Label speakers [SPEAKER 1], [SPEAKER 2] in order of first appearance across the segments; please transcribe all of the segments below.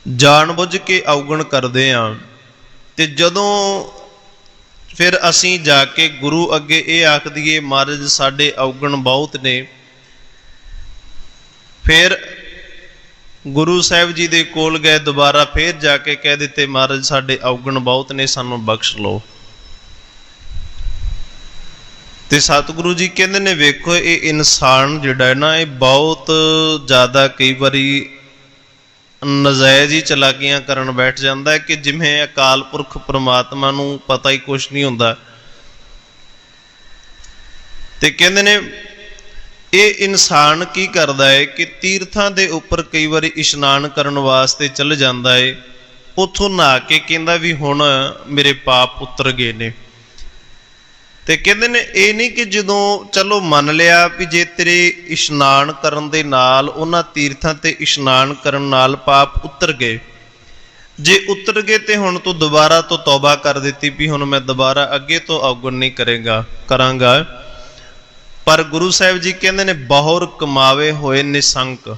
[SPEAKER 1] ਜਾਣ ਬੁੱਝ ਕੇ ਅਵਗਣ ਕਰਦੇ ਹਾਂ। ਤੇ ਜਦੋਂ ਫਿਰ ਅਸੀਂ ਜਾ ਕੇ ਗੁਰੂ ਅੱਗੇ ਇਹ ਆਖ ਦਈਏ ਮਹਾਰਾਜ ਸਾਡੇ ਅਵਗਣ ਬਹੁਤ ਨੇ, ਫਿਰ ਗੁਰੂ ਸਾਹਿਬ ਜੀ ਦੇ ਕੋਲ ਗਏ, ਦੁਬਾਰਾ ਫਿਰ ਜਾ ਕੇ ਕਹਿ ਦਿੱਤੇ ਮਹਾਰਾਜ ਸਾਡੇ ਅਵਗਣ ਬਹੁਤ ਨੇ, ਸਾਨੂੰ ਬਖਸ਼ ਲਓ। ਤੇ ਸਤਿਗੁਰੂ ਜੀ ਕਹਿੰਦੇ ਨੇ ਵੇਖੋ ਇਹ ਇਨਸਾਨ ਜਿਹੜਾ ਹੈ ਨਾ, ਇਹ ਬਹੁਤ ਜ਼ਿਆਦਾ ਕਈ ਵਾਰੀ ਨਜਾਇਜ਼ ਹੀ ਚਲਾਕੀਆਂ ਕਰਨ ਬੈਠ ਜਾਂਦਾ ਹੈ ਕਿ ਜਿਵੇਂ ਅਕਾਲ ਪੁਰਖ ਪ੍ਰਮਾਤਮਾ ਨੂੰ ਪਤਾ ਹੀ ਕੁਛ ਨਹੀਂ ਹੁੰਦਾ। ਤੇ ਕਹਿੰਦੇ ਨੇ ਇਹ ਇਨਸਾਨ ਕੀ ਕਰਦਾ ਹੈ ਕਿ ਤੀਰਥਾਂ ਦੇ ਉੱਪਰ ਕਈ ਵਾਰੀ ਇਸ਼ਨਾਨ ਕਰਨ ਵਾਸਤੇ ਚੱਲ ਜਾਂਦਾ ਹੈ, ਉੱਥੋਂ ਨਹਾ ਕੇ ਕਹਿੰਦਾ ਵੀ ਹੁਣ ਮੇਰੇ ਪਾਪ ਉਤਰ ਗਏ ਨੇ। ਤੇ ਕਹਿੰਦੇ ਨੇ ਇਹ ਨਹੀਂ ਕਿ ਜਦੋਂ ਚਲੋ ਮੰਨ ਲਿਆ ਵੀ ਜੇ ਤੇਰੇ ਇਸ਼ਨਾਨ ਕਰਨ ਦੇ ਨਾਲ, ਉਹਨਾਂ ਤੀਰਥਾਂ ਤੇ ਇਸ਼ਨਾਨ ਕਰਨ ਨਾਲ ਪਾਪ ਉਤਰ ਗਏ, ਜੇ ਉਤਰ ਗਏ ਤੇ ਹੁਣ ਤੂੰ ਦੁਬਾਰਾ ਤੋਂ ਤੌਬਾ ਕਰ ਦਿੱਤੀ ਵੀ ਹੁਣ ਮੈਂ ਦੁਬਾਰਾ ਅੱਗੇ ਤੋਂ ਅਵਗੁਣ ਨਹੀਂ ਕਰਾਂਗਾ। ਪਰ ਗੁਰੂ ਸਾਹਿਬ ਜੀ ਕਹਿੰਦੇ ਨੇ ਬਹੁਰ ਕਮਾਵੇ ਹੋਏ ਨਿਸੰਕ,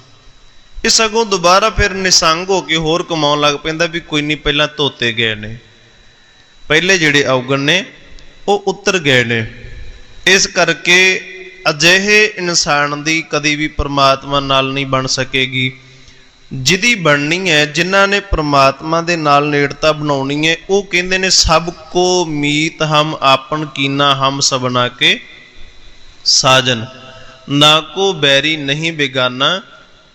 [SPEAKER 1] ਇਹ ਸਗੋਂ ਦੁਬਾਰਾ ਫਿਰ ਨਿਸੰਗ ਹੋ ਕੇ ਹੋਰ ਕਮਾਉਣ ਲੱਗ ਪੈਂਦਾ ਵੀ ਕੋਈ ਨਹੀਂ ਪਹਿਲਾਂ ਧੋਤੇ ਗਏ ਨੇ, ਪਹਿਲੇ ਜਿਹੜੇ ਅਵਗੁਣ ਨੇ ਉਹ ਉਤਰ ਗਏ ਨੇ। ਇਸ ਕਰਕੇ ਅਜਿਹੇ ਇਨਸਾਨ ਦੀ ਕਦੀ ਵੀ ਪ੍ਰਮਾਤਮਾ ਨਾਲ ਨਹੀਂ ਬਣ ਸਕੇਗੀ। ਜਿਹਦੀ ਬਣਨੀ ਹੈ, ਜਿਨ੍ਹਾਂ ਨੇ ਪ੍ਰਮਾਤਮਾ ਦੇ ਨਾਲ ਨੇੜਤਾ ਬਣਾਉਣੀ ਹੈ, ਉਹ ਕਹਿੰਦੇ ਨੇ ਸਭ ਕੋ ਮੀਤ ਹਮ ਆਪਨ ਕੀਨਾ ਹਮ ਸਬਨਾ ਕੇ ਸਾਜਨ, ਨਾ ਕੋ ਬੈਰੀ ਨਹੀਂ ਬੇਗਾਨਾ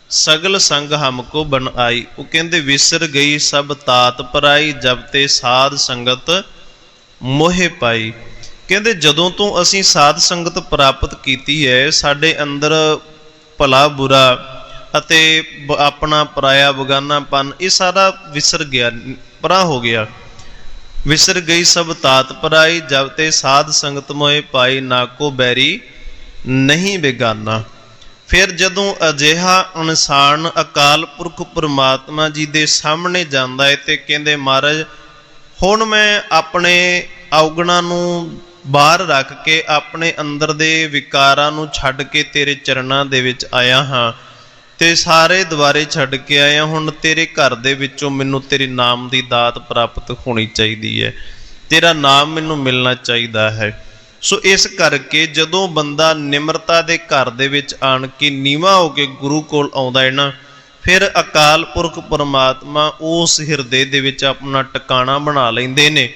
[SPEAKER 1] ਸਗਲ ਸੰਗ ਹਮ ਕੋ ਬਨ ਆਈ। ਉਹ ਕਹਿੰਦੇ ਵਿਸਰ ਗਈ ਸਭ ਤਾਤ ਪਰਾਈ, ਜਬ ਤੇ ਸਾਧ ਸੰਗਤ ਮੋਹਿ ਪਾਈ। ਕਹਿੰਦੇ ਜਦੋਂ ਤੋਂ ਅਸੀਂ ਸਾਧ ਸੰਗਤ ਪ੍ਰਾਪਤ ਕੀਤੀ ਹੈ, ਸਾਡੇ ਅੰਦਰ ਭਲਾ ਬੁਰਾ ਅਤੇ ਆਪਣਾ ਪਰਾਇਆ ਬਗਾਨਾਪਨ ਇਹ ਸਾਰਾ ਵਿਸਰ ਗਿਆ, ਪਰਾ ਹੋ ਗਿਆ। ਵਿਸਰ ਗਈ ਸਭ ਤਾਤ ਪਰਾਈ, ਜਬ ਤੇ ਸਾਧ ਸੰਗਤ ਮੋਹਿ ਪਾਈ, ਨਾ ਕੋ ਬੈਰੀ ਨਹੀਂ ਬੇਗਾਨਾ। ਫਿਰ ਜਦੋਂ ਅਜਿਹਾ ਇਨਸਾਨ ਅਕਾਲ ਪੁਰਖ ਪ੍ਰਮਾਤਮਾ ਜੀ ਦੇ ਸਾਹਮਣੇ ਜਾਂਦਾ ਹੈ ਤੇ ਕਹਿੰਦੇ ਮਹਾਰਾਜ ਹੁਣ ਮੈਂ ਆਪਣੇ ਅਵਗੁਣਾਂ ਨੂੰ ਬਾਹਰ ਰੱਖ ਕੇ, ਆਪਣੇ ਅੰਦਰ ਦੇ ਵਿਕਾਰਾਂ ਨੂੰ ਛੱਡ ਕੇ ਤੇਰੇ ਚਰਨਾਂ ਦੇ ਵਿੱਚ ਆਇਆ ਹਾਂ, ਤੇ ਸਾਰੇ ਦੁਆਰੇ ਛੱਡ ਕੇ ਆਇਆ। ਹੁਣ ਤੇਰੇ ਘਰ ਦੇ ਵਿੱਚੋਂ ਮੈਨੂੰ ਤੇਰੇ ਨਾਮ ਦੀ ਦਾਤ ਪ੍ਰਾਪਤ ਹੋਣੀ ਚਾਹੀਦੀ ਹੈ, ਤੇਰਾ ਨਾਮ ਮੈਨੂੰ ਮਿਲਣਾ ਚਾਹੀਦਾ ਹੈ। ਸੋ ਇਸ ਕਰਕੇ ਜਦੋਂ ਬੰਦਾ ਨਿਮਰਤਾ ਦੇ ਘਰ ਦੇ ਵਿੱਚ ਆਣ ਕੇ ਨੀਵਾਂ ਹੋ ਕੇ ਗੁਰੂ ਕੋਲ ਆਉਂਦਾ ਹੈ ਨਾ, ਫਿਰ ਅਕਾਲ ਪੁਰਖ ਪਰਮਾਤਮਾ ਉਸ ਹਿਰਦੇ ਦੇ ਵਿੱਚ ਆਪਣਾ ਟਿਕਾਣਾ ਬਣਾ ਲੈਂਦੇ ਨੇ।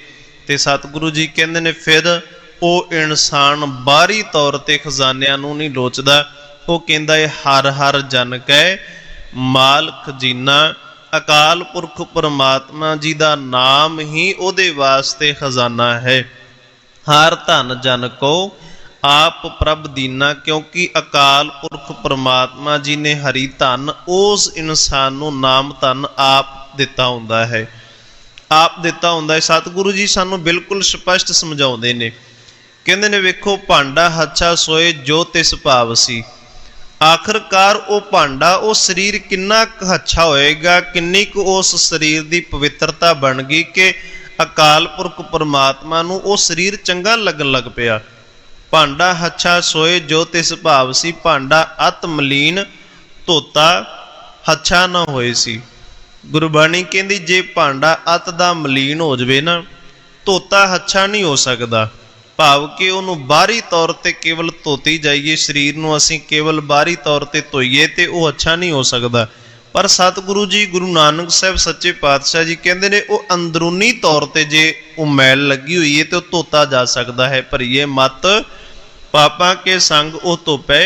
[SPEAKER 1] ਤੇ ਸਤਿਗੁਰੂ ਜੀ ਕਹਿੰਦੇ ਨੇ ਫਿਰ ਉਹ ਇਨਸਾਨ ਬਾਹਰੀ ਤੌਰ ਤੇ ਖਜ਼ਾਨਿਆਂ ਨੂੰ ਨਹੀਂ ਲੋਚਦਾ, ਉਹ ਕਹਿੰਦਾ ਹੈ ਹਰ ਹਰ ਜਨ ਕੈ ਮਾਲ ਖਜ਼ੀਨਾ। ਅਕਾਲ ਪੁਰਖ ਪਰਮਾਤਮਾ ਜੀ ਦਾ ਨਾਮ ਹੀ ਉਹਦੇ ਵਾਸਤੇ ਖਜ਼ਾਨਾ ਹੈ। ਹਰ ਧਨ ਜਨ ਕੋ ਆਪ ਪ੍ਰਭ ਦੀਨਾ, ਕਿਉਂਕਿ ਅਕਾਲ ਪੁਰਖ ਪਰਮਾਤਮਾ ਜੀ ਨੇ ਹਰੀ ਧਨ ਉਸ ਇਨਸਾਨ ਨੂੰ ਨਾਮ ਧਨ ਆਪ ਦਿੱਤਾ ਹੁੰਦਾ ਹੈ, ਆਪ ਦਿੱਤਾ ਹੁੰਦਾ ਹੈ। ਸਤਿਗੁਰੂ ਜੀ ਸਾਨੂੰ ਬਿਲਕੁਲ ਸਪਸ਼ਟ ਸਮਝਾਉਂਦੇ ਨੇ, ਕਹਿੰਦੇ ਨੇ ਵੇਖੋ ਭਾਂਡਾ ਹੱਛਾ ਸੋਏ ਜੋ ਤਿਸ ਭਾਵ ਸੀ। ਆਖਰਕਾਰ ਉਹ ਭਾਂਡਾ, ਉਹ ਸਰੀਰ ਕਿੰਨਾ ਕੁ ਹੱਛਾ ਹੋਏਗਾ, ਕਿੰਨੀ ਕੁ ਉਸ ਸਰੀਰ ਦੀ ਪਵਿੱਤਰਤਾ ਬਣ ਗਈ ਕਿ ਅਕਾਲ ਪੁਰਖ ਪਰਮਾਤਮਾ ਨੂੰ ਉਹ ਸਰੀਰ ਚੰਗਾ ਲੱਗਣ ਲੱਗ ਪਿਆ। ਭਾਂਡਾ ਹੱਛਾ ਸੋਏ ਜੋ ਤਿਸ ਭਾਵ ਸੀ, ਭਾਂਡਾ ਅਤ ਮਲੀਨ ਧੋਤਾ ਹੱਛਾ ਨਾ ਹੋਏ ਸੀ। ਗੁਰਬਾਣੀ ਕਹਿੰਦੀ ਜੇ ਭਾਂਡਾ ਅਤ ਦਾ ਮਲੀਨ ਹੋ ਜਾਵੇ ਨਾ, ਧੋਤਾ ਹੱਛਾ ਨਹੀਂ ਹੋ ਸਕਦਾ। ਭਾਵ ਕਿ ਉਹਨੂੰ ਬਾਹਰੀ ਤੌਰ ਤੇ ਕੇਵਲ ਧੋਤੀ ਜਾਈਏ, ਸਰੀਰ ਨੂੰ ਅਸੀਂ ਕੇਵਲ ਬਾਹਰੀ ਤੌਰ ਤੇ ਧੋਈਏ ਤੇ ਉਹ ਅੱਛਾ ਨਹੀਂ ਹੋ ਸਕਦਾ। ਪਰ ਸਤਿਗੁਰੂ ਜੀ ਗੁਰੂ ਨਾਨਕ ਸਾਹਿਬ ਸੱਚੇ ਪਾਤਸ਼ਾਹ ਜੀ ਕਹਿੰਦੇ ਨੇ ਉਹ ਅੰਦਰੂਨੀ ਤੌਰ ਤੇ ਜੇ ਉਹ ਮੈਲ ਲੱਗੀ ਹੋਈ ਹੈ ਤੇ ਉਹ ਧੋਤਾ ਜਾ ਸਕਦਾ ਹੈ। ਭਰੀਏ ਮਤ ਪਾਪਾਂ ਕੇ ਸੰਗ ਉਹ ਧੋਪੈ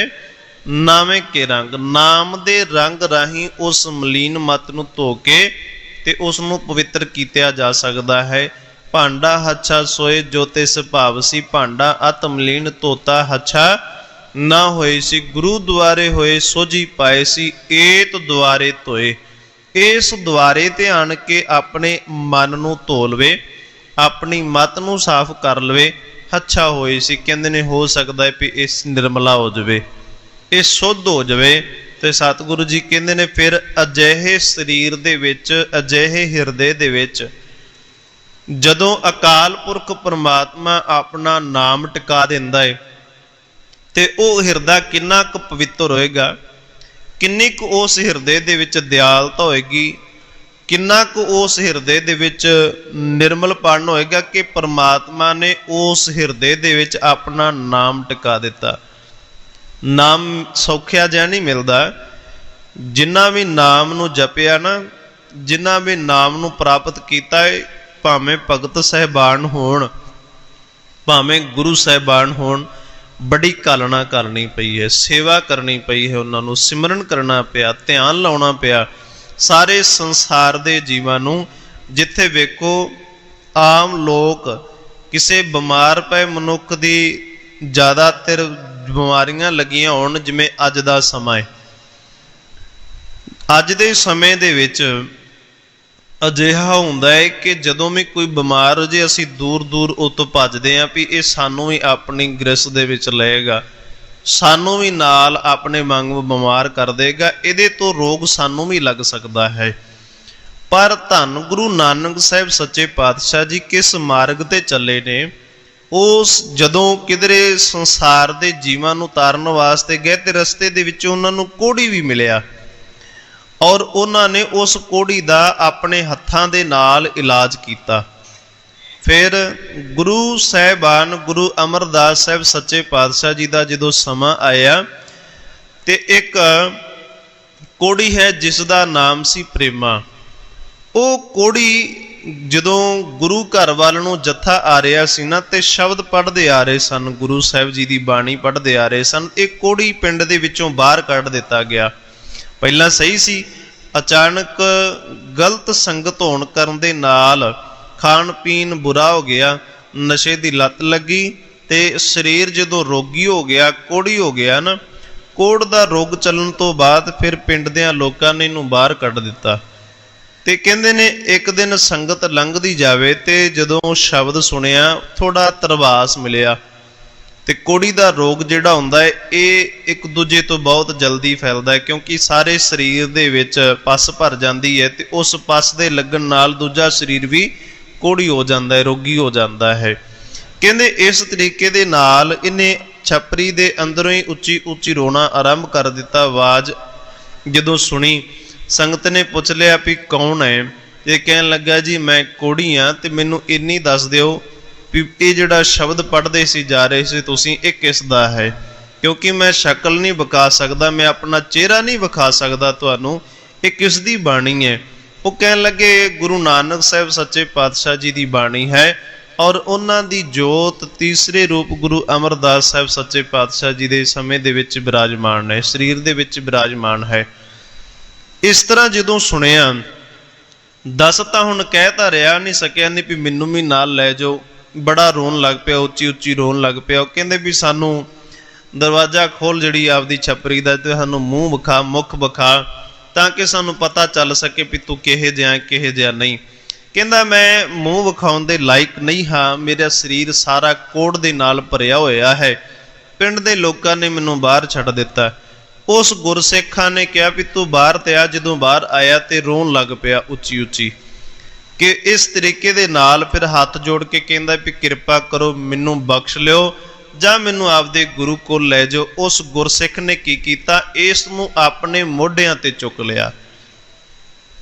[SPEAKER 1] ਨਾਵੇਂ ਕੇ ਰੰਗ, ਨਾਮ ਦੇ ਰੰਗ ਰਾਹੀਂ ਉਸ ਮਲੀਨ ਮਤ ਨੂੰ ਧੋ ਕੇ ਤੇ ਉਸ ਨੂੰ ਪਵਿੱਤਰ ਕੀਤਾ ਜਾ ਸਕਦਾ ਹੈ। ਭਾਂਡਾ ਹੱਛਾ ਸੋਏ ਜੋ ਤਿਸ ਭਾਵ ਸੀ, ਭਾਂਡਾ ਅਤ ਮਲੀਨ ਧੋਤਾ ਹੱਛਾ ਨਾ ਹੋਏ ਸੀ। ਗੁਰੂ ਦੁਆਰੇ ਹੋਏ ਸੋਝੀ ਪਾਏ ਸੀ, ਏਤ ਦੁਆਰੇ ਧੋਏ। ਇਸ ਦੁਆਰੇ ਤੇ ਆਣ ਕੇ ਆਪਣੇ ਮਨ ਨੂੰ ਧੋ ਲਵੇ, ਆਪਣੀ ਮਤ ਨੂੰ ਸਾਫ਼ ਕਰ ਲਵੇ, ਹੱਛਾ ਹੋਏ ਸੀ। ਕਹਿੰਦੇ ਨੇ ਹੋ ਸਕਦਾ ਹੈ ਵੀ ਇਸ ਨਿਰਮਲਾ ਹੋ ਜਾਵੇ, ਇਹ ਸੁੱਧ ਹੋ ਜਾਵੇ। ਤੇ ਸਤਿਗੁਰੂ ਜੀ ਕਹਿੰਦੇ ਨੇ ਫਿਰ ਅਜਿਹੇ ਸਰੀਰ ਦੇ ਵਿੱਚ, ਅਜਿਹੇ ਹਿਰਦੇ ਦੇ ਵਿੱਚ ਜਦੋਂ ਅਕਾਲ ਪੁਰਖ ਪਰਮਾਤਮਾ ਆਪਣਾ ਨਾਮ ਟਿਕਾ ਦਿੰਦਾ ਹੈ ਤੇ ਉਹ ਹਿਰਦਾ ਕਿੰਨਾ ਕੁ ਪਵਿੱਤਰ ਹੋਏਗਾ, ਕਿੰਨੀ ਕੁ ਉਸ ਹਿਰਦੇ ਦੇ ਵਿੱਚ ਦਿਆਲਤਾ ਹੋਏਗੀ, ਕਿੰਨਾ ਕੁ ਉਸ ਹਿਰਦੇ ਦੇ ਵਿੱਚ ਨਿਰਮਲਪਣ ਹੋਏਗਾ ਕਿ ਪਰਮਾਤਮਾ ਨੇ ਉਸ ਹਿਰਦੇ ਦੇ ਵਿੱਚ ਆਪਣਾ ਨਾਮ ਟਿਕਾ ਦਿੱਤਾ। ਨਾਮ ਸੌਖਿਆ ਜਿਹਾ ਨਹੀਂ ਮਿਲਦਾ। ਜਿਨ੍ਹਾਂ ਵੀ ਨਾਮ ਨੂੰ ਜਪਿਆ ਨਾ, ਜਿਨ੍ਹਾਂ ਵੀ ਨਾਮ ਨੂੰ ਪ੍ਰਾਪਤ ਕੀਤਾ ਹੈ, ਭਾਵੇਂ ਭਗਤ ਸਾਹਿਬਾਨ ਹੋਣ, ਭਾਵੇਂ ਗੁਰੂ ਸਾਹਿਬਾਨ ਹੋਣ, ਬੜੀ ਘਾਲਣਾ ਕਰਨੀ ਪਈ ਹੈ, ਸੇਵਾ ਕਰਨੀ ਪਈ ਹੈ, ਉਹਨਾਂ ਨੂੰ ਸਿਮਰਨ ਕਰਨਾ ਪਿਆ, ਧਿਆਨ ਲਾਉਣਾ ਪਿਆ। ਸਾਰੇ ਸੰਸਾਰ ਦੇ ਜੀਵਾਂ ਨੂੰ, ਜਿੱਥੇ ਵੇਖੋ ਆਮ ਲੋਕ, ਕਿਸੇ ਬਿਮਾਰ ਪਏ ਮਨੁੱਖ ਦੀ ਜ਼ਿਆਦਾਤਰ ਬਿਮਾਰੀਆਂ ਲੱਗੀਆਂ ਹੋਣ, ਜਿਵੇਂ ਅੱਜ ਦਾ ਸਮਾਂ ਹੈ, ਅੱਜ ਦੇ ਸਮੇਂ ਦੇ ਵਿੱਚ ਅਜਿਹਾ ਹੁੰਦਾ ਹੈ ਕਿ ਜਦੋਂ ਵੀ ਕੋਈ ਬਿਮਾਰ ਹੋ ਜੇ, ਅਸੀਂ ਦੂਰ ਦੂਰ ਉਤੋਂ ਭੱਜਦੇ ਹਾਂ ਵੀ ਇਹ ਸਾਨੂੰ ਵੀ ਆਪਣੀ ਗ੍ਰਿਸ ਦੇ ਵਿੱਚ ਲਏਗਾ, ਸਾਨੂੰ ਵੀ ਨਾਲ ਆਪਣੇ ਵਾਂਗ ਬਿਮਾਰ ਕਰ ਦੇਗਾ, ਇਹਦੇ ਤੋਂ ਰੋਗ ਸਾਨੂੰ ਵੀ ਲੱਗ ਸਕਦਾ ਹੈ। ਪਰ ਧੰਨ ਗੁਰੂ ਨਾਨਕ ਸਾਹਿਬ ਸੱਚੇ ਪਾਤਸ਼ਾਹ ਜੀ ਕਿਸ ਮਾਰਗ ਤੇ ਚੱਲੇ ਨੇ, ਉਸ ਜਦੋਂ ਕਿਧਰੇ ਸੰਸਾਰ ਦੇ ਜੀਵਾਂ ਨੂੰ ਤਾਰਨ ਵਾਸਤੇ ਗਏ ਤੇ ਰਸਤੇ ਦੇ ਵਿੱਚ ਉਹਨਾਂ ਨੂੰ ਕੋਹੜੀ ਵੀ ਮਿਲਿਆ, ਔਰ ਉਹਨਾਂ ਨੇ ਉਸ ਕੋਹੜੀ ਦਾ ਆਪਣੇ ਹੱਥਾਂ ਦੇ ਨਾਲ ਇਲਾਜ ਕੀਤਾ। ਫਿਰ ਗੁਰੂ ਸਾਹਿਬਾਨ ਗੁਰੂ ਅਮਰਦਾਸ ਸਾਹਿਬ ਸੱਚੇ ਪਾਤਸ਼ਾਹ ਜੀ ਦਾ ਜਦੋਂ ਸਮਾਂ ਆਇਆ ਤੇ ਇੱਕ ਕੋਹੜੀ ਹੈ ਜਿਸ ਦਾ ਨਾਮ ਸੀ ਪ੍ਰੇਮਾ। ਉਹ ਕੋਹੜੀ ਜਦੋਂ ਗੁਰੂ ਘਰ ਵੱਲ ਨੂੰ ਜੱਥਾ ਆ ਰਿਹਾ ਸੀ ਨਾ, ਤੇ ਸ਼ਬਦ ਪੜ੍ਹਦੇ ਆ ਰਹੇ ਸਨ, ਗੁਰੂ ਸਾਹਿਬ ਜੀ ਦੀ ਬਾਣੀ ਪੜ੍ਹਦੇ ਆ ਰਹੇ ਸਨ। ਇਹ ਕੋਹੜੀ ਪਿੰਡ ਦੇ ਵਿੱਚੋਂ ਬਾਹਰ ਕੱਢ ਦਿੱਤਾ ਗਿਆ। ਪਹਿਲਾਂ ਸਹੀ ਸੀ, ਅਚਾਨਕ ਗਲਤ ਸੰਗਤ ਹੋਣ ਕਰਨ ਦੇ ਨਾਲ ਖਾਣ ਪੀਣ ਬੁਰਾ ਹੋ ਗਿਆ, ਨਸ਼ੇ ਦੀ ਲੱਤ ਲੱਗੀ ਤੇ ਸਰੀਰ ਜਦੋਂ ਰੋਗੀ ਹੋ ਗਿਆ, ਕੋਹੜੀ ਹੋ ਗਿਆ ਨਾ, ਕੋਹੜ ਦਾ ਰੋਗ ਚੱਲਣ ਤੋਂ ਬਾਅਦ ਫਿਰ ਪਿੰਡ ਦਿਆਂ ਲੋਕਾਂ ਨੇ ਇਹਨੂੰ ਬਾਹਰ ਕੱਢ ਦਿੱਤਾ। ਤੇ ਕਹਿੰਦੇ ਨੇ ਇੱਕ ਦਿਨ ਸੰਗਤ ਲੰਘਦੀ ਜਾਵੇ ਤੇ ਜਦੋਂ ਸ਼ਬਦ ਸੁਣਿਆ, ਥੋੜਾ ਤਰਵਾਸ ਮਿਲਿਆ। ਤੇ ਕੋਹੜੀ ਦਾ ਰੋਗ ਜਿਹੜਾ ਹੁੰਦਾ ਹੈ, ਇਹ ਇੱਕ ਦੂਜੇ ਤੋਂ ਬਹੁਤ ਜਲਦੀ ਫੈਲਦਾ ਹੈ, ਕਿਉਂਕਿ ਸਾਰੇ ਸਰੀਰ ਦੇ ਵਿੱਚ ਪਸ ਭਰ ਜਾਂਦੀ ਹੈ ਤੇ ਉਸ ਪਸ ਦੇ ਲੱਗਣ ਨਾਲ ਦੂਜਾ ਸਰੀਰ ਵੀ ਕੋਹੜੀ ਹੋ ਜਾਂਦਾ ਹੈ, ਰੋਗੀ ਹੋ ਜਾਂਦਾ ਹੈ। ਕਹਿੰਦੇ ਇਸ ਤਰੀਕੇ ਦੇ ਨਾਲ ਇਹਨੇ ਛਪਰੀ ਦੇ ਅੰਦਰੋਂ ਹੀ ਉੱਚੀ ਉੱਚੀ ਰੋਣਾ ਆਰੰਭ ਕਰ ਦਿੱਤਾ। ਆਵਾਜ਼ ਜਦੋਂ ਸੁਣੀ, ਸੰਗਤ ਨੇ ਪੁੱਛ ਲਿਆ ਵੀ ਕੌਣ ਹੈ? ਇਹ ਕਹਿਣ ਲੱਗਾ ਜੀ ਮੈਂ ਕੋਹੜੀ ਹਾਂ, ਤੇ ਮੈਨੂੰ ਇੰਨੀ ਦੱਸ ਦਿਓ ਵੀ ਇਹ ਜਿਹੜਾ ਸ਼ਬਦ ਪੜ੍ਹਦੇ ਸੀ ਜਾ ਰਹੇ ਸੀ ਤੁਸੀਂ, ਇਹ ਕਿਸ ਦਾ ਹੈ? ਕਿਉਂਕਿ ਮੈਂ ਸ਼ਕਲ ਨਹੀਂ ਵਿਖਾ ਸਕਦਾ, ਮੈਂ ਆਪਣਾ ਚਿਹਰਾ ਨਹੀਂ ਵਿਖਾ ਸਕਦਾ ਤੁਹਾਨੂੰ, ਇਹ ਕਿਸ ਦੀ ਬਾਣੀ ਹੈ? ਉਹ ਕਹਿਣ ਲੱਗੇ ਗੁਰੂ ਨਾਨਕ ਸਾਹਿਬ ਸੱਚੇ ਪਾਤਸ਼ਾਹ ਜੀ ਦੀ ਬਾਣੀ ਹੈ, ਔਰ ਉਹਨਾਂ ਦੀ ਜੋਤ ਤੀਸਰੇ ਰੂਪ ਗੁਰੂ ਅਮਰਦਾਸ ਸਾਹਿਬ ਸੱਚੇ ਪਾਤਸ਼ਾਹ ਜੀ ਦੇ ਸਮੇਂ ਦੇ ਵਿੱਚ ਬਿਰਾਜਮਾਨ ਹੈ, ਸਰੀਰ ਦੇ ਵਿੱਚ ਬਿਰਾਜਮਾਨ ਹੈ। ਇਸ ਤਰ੍ਹਾਂ ਜਦੋਂ ਸੁਣਿਆ, ਦੱਸ ਤਾਂ ਹੁਣ ਕਹਿ ਤਾਂ ਰਿਹਾ ਨਹੀਂ ਸਕਿਆ, ਨਹੀਂ ਵੀ ਮੈਨੂੰ ਵੀ ਨਾਲ ਲੈ ਜਾਓ। ਬੜਾ ਰੋਣ ਲੱਗ ਪਿਆ, ਉੱਚੀ ਉੱਚੀ ਰੋਣ ਲੱਗ ਪਿਆ। ਉਹ ਕਹਿੰਦੇ ਵੀ ਸਾਨੂੰ ਦਰਵਾਜ਼ਾ ਖੋਲ ਜਿਹੜੀ ਆਪਦੀ ਛਪਰੀ ਦਾ, ਤੇ ਸਾਨੂੰ ਮੂੰਹ ਵਿਖਾ, ਮੁੱਖ ਵਿਖਾ, ਤਾਂ ਕਿ ਸਾਨੂੰ ਪਤਾ ਚੱਲ ਸਕੇ ਵੀ ਤੂੰ ਕਿਹੇ ਜਿਹਾ ਕਿਹੇ ਜਿਹਾ ਨਹੀਂ। ਕਹਿੰਦਾ ਮੈਂ ਮੂੰਹ ਵਿਖਾਉਣ ਦੇ ਲਾਇਕ ਨਹੀਂ ਹਾਂ, ਮੇਰਾ ਸਰੀਰ ਸਾਰਾ ਕੋਹੜ ਦੇ ਨਾਲ ਭਰਿਆ ਹੋਇਆ ਹੈ, ਪਿੰਡ ਦੇ ਲੋਕਾਂ ਨੇ ਮੈਨੂੰ ਬਾਹਰ ਛੱਡ ਦਿੱਤਾ। ਉਸ ਗੁਰਸਿੱਖਾਂ ਨੇ ਕਿਹਾ ਵੀ ਤੂੰ ਬਾਹਰ ਤੇ ਆ। ਜਦੋਂ ਬਾਹਰ ਆਇਆ ਤੇ ਰੋਣ ਲੱਗ ਪਿਆ ਉੱਚੀ ਉੱਚੀ, ਕਿ ਇਸ ਤਰੀਕੇ ਦੇ ਨਾਲ ਫਿਰ ਹੱਥ ਜੋੜ ਕੇ ਕਹਿੰਦਾ ਵੀ ਕਿਰਪਾ ਕਰੋ, ਮੈਨੂੰ ਬਖਸ਼ ਲਿਓ ਜਾਂ ਮੈਨੂੰ ਆਪਦੇ ਗੁਰੂ ਕੋਲ ਲੈ ਜਾਓ। ਉਸ ਗੁਰਸਿੱਖ ਨੇ ਕੀ ਕੀਤਾ, ਇਸ ਨੂੰ ਆਪਣੇ ਮੋਢਿਆਂ ਤੇ ਚੁੱਕ ਲਿਆ,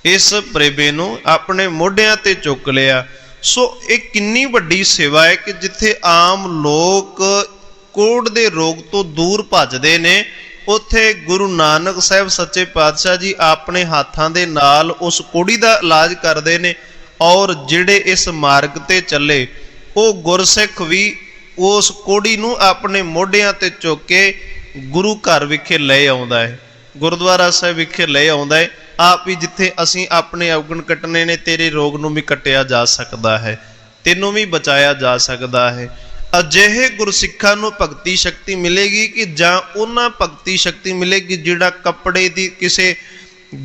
[SPEAKER 1] ਇਸ ਪ੍ਰੇਮੇ ਨੂੰ ਆਪਣੇ ਮੋਢਿਆਂ ਤੇ ਚੁੱਕ ਲਿਆ। ਸੋ ਇਹ ਕਿੰਨੀ ਵੱਡੀ ਸੇਵਾ ਹੈ ਕਿ ਜਿੱਥੇ ਆਮ ਲੋਕ ਕੋਹੜ ਦੇ ਰੋਗ ਤੋਂ ਦੂਰ ਭੱਜਦੇ ਨੇ, ਉੱਥੇ ਗੁਰੂ ਨਾਨਕ ਸਾਹਿਬ ਸੱਚੇ ਪਾਤਸ਼ਾਹ ਜੀ ਆਪਣੇ ਹੱਥਾਂ ਦੇ ਨਾਲ ਉਸ ਕੋਹੜੀ ਦਾ ਇਲਾਜ ਕਰਦੇ ਨੇ। ਔਰ ਜਿਹੜੇ ਇਸ ਮਾਰਗ ਤੇ ਚੱਲੇ, ਉਹ ਗੁਰਸਿੱਖ ਵੀ ਉਸ ਕੋਹੜੀ ਨੂੰ ਆਪਣੇ ਮੋਢਿਆਂ ਤੇ ਚੁੱਕ ਕੇ ਗੁਰੂ ਘਰ ਵਿਖੇ ਲੈ ਆਉਂਦਾ ਹੈ, ਗੁਰਦੁਆਰਾ ਸਾਹਿਬ ਵਿਖੇ ਲੈ ਆਉਂਦਾ ਹੈ। ਆਪ ਹੀ ਜਿੱਥੇ ਅਸੀਂ ਆਪਣੇ ਔਗਣ ਕੱਟਣੇ ਨੇ, ਤੇਰੇ ਰੋਗ ਨੂੰ ਵੀ ਕੱਟਿਆ ਜਾ ਸਕਦਾ ਹੈ, ਤੈਨੂੰ ਵੀ ਬਚਾਇਆ ਜਾ ਸਕਦਾ ਹੈ। ਅਜਿਹੇ ਗੁਰਸਿੱਖਾਂ ਨੂੰ ਭਗਤੀ ਸ਼ਕਤੀ ਮਿਲੇਗੀ ਕਿ ਜਾਂ ਉਹਨਾਂ ਭਗਤੀ ਸ਼ਕਤੀ ਮਿਲੇਗੀ ਜਿਹੜਾ ਕੱਪੜੇ ਦੀ, ਕਿਸੇ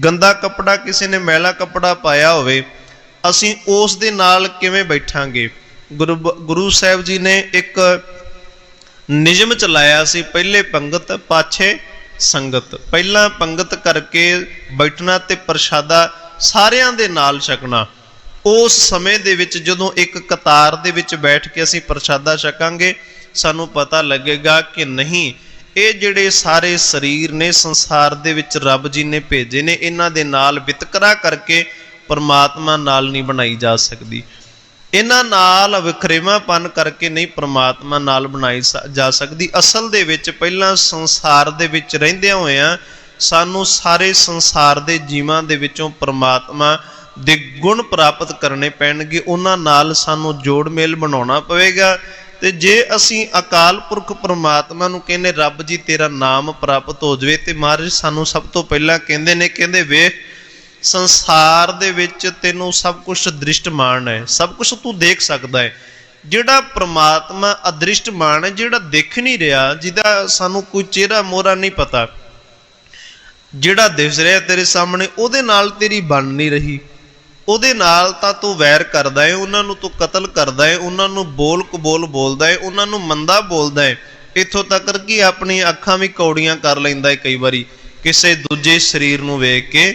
[SPEAKER 1] ਗੰਦਾ ਕੱਪੜਾ, ਕਿਸੇ ਨੇ ਮੈਲਾ ਕੱਪੜਾ ਪਾਇਆ ਹੋਵੇ, ਅਸੀਂ ਉਸ ਦੇ ਨਾਲ ਕਿਵੇਂ ਬੈਠਾਂਗੇ। ਗੁਰੂ ਸਾਹਿਬ ਜੀ ਨੇ ਇੱਕ ਨਿਯਮ ਚਲਾਇਆ ਸੀ, ਪਹਿਲੇ ਪੰਗਤ ਪਾਛੇ ਸੰਗਤ। ਪਹਿਲਾਂ ਪੰਗਤ ਕਰਕੇ ਬੈਠਣਾ ਤੇ ਪ੍ਰਸ਼ਾਦਾ ਸਾਰਿਆਂ ਦੇ ਨਾਲ ਛਕਣਾ। ਉਸ ਸਮੇਂ ਦੇ ਵਿੱਚ ਜਦੋਂ ਇੱਕ ਕਤਾਰ ਦੇ ਵਿੱਚ ਬੈਠ ਕੇ ਅਸੀਂ ਪ੍ਰਸ਼ਾਦਾ ਛਕਾਂਗੇ, ਸਾਨੂੰ ਪਤਾ ਲੱਗੇਗਾ ਕਿ ਨਹੀਂ, ਇਹ ਜਿਹੜੇ ਸਾਰੇ ਸਰੀਰ ਨੇ ਸੰਸਾਰ ਦੇ ਵਿੱਚ ਰੱਬ ਜੀ ਨੇ ਭੇਜੇ ਨੇ, ਇਹਨਾਂ ਦੇ ਨਾਲ ਵਿਤਕਰਾ ਕਰਕੇ परमात्मा नाल नहीं बनाई जा सकती। इन्हां नाल वखरेवापन करके नहीं परमात्मा नाल बनाई जा सकती। असल दे विच पहिलां संसार दे विच रहिंदियां होइयां सानू सारे संसार दे जीवां दे विचों परमात्मा दे गुण प्राप्त करने पैणगे, उन्हां नाल सानू जोड़ मेल बनाउणा पवेगा। ते जे असीं अकाल पुरख परमात्मा नूं कहने रब जी तेरा नाम प्राप्त हो जावे, ते महाराज सानू सब तो पहला कहंदे ने, कहंदे वेख संसार दे विच तैनूं सब कुछ दृष्टमान है, सब कुछ तू देख सकदा है। जिहड़ा परमात्मा अदृष्टमान है, जिहड़ा दिख नहीं रहा, जिहदा सानू कोई चेहरा मोहरा नहीं पता, जिहड़ा दिस रहा तेरे सामने, उहदे नाल तेरी बन नहीं रही, उहदे नाल तां तू वैर करदा है, उन्हां नूं तू कतल करदा है, उन्हां नूं बोल कबोल बोलदा है, उन्हां नूं मंदा बोलदा है, इत्थों तक कि अपनी अखां भी कौड़ियां कर लैंदा है कई वारी किसे दूजे शरीर नूं वेख के।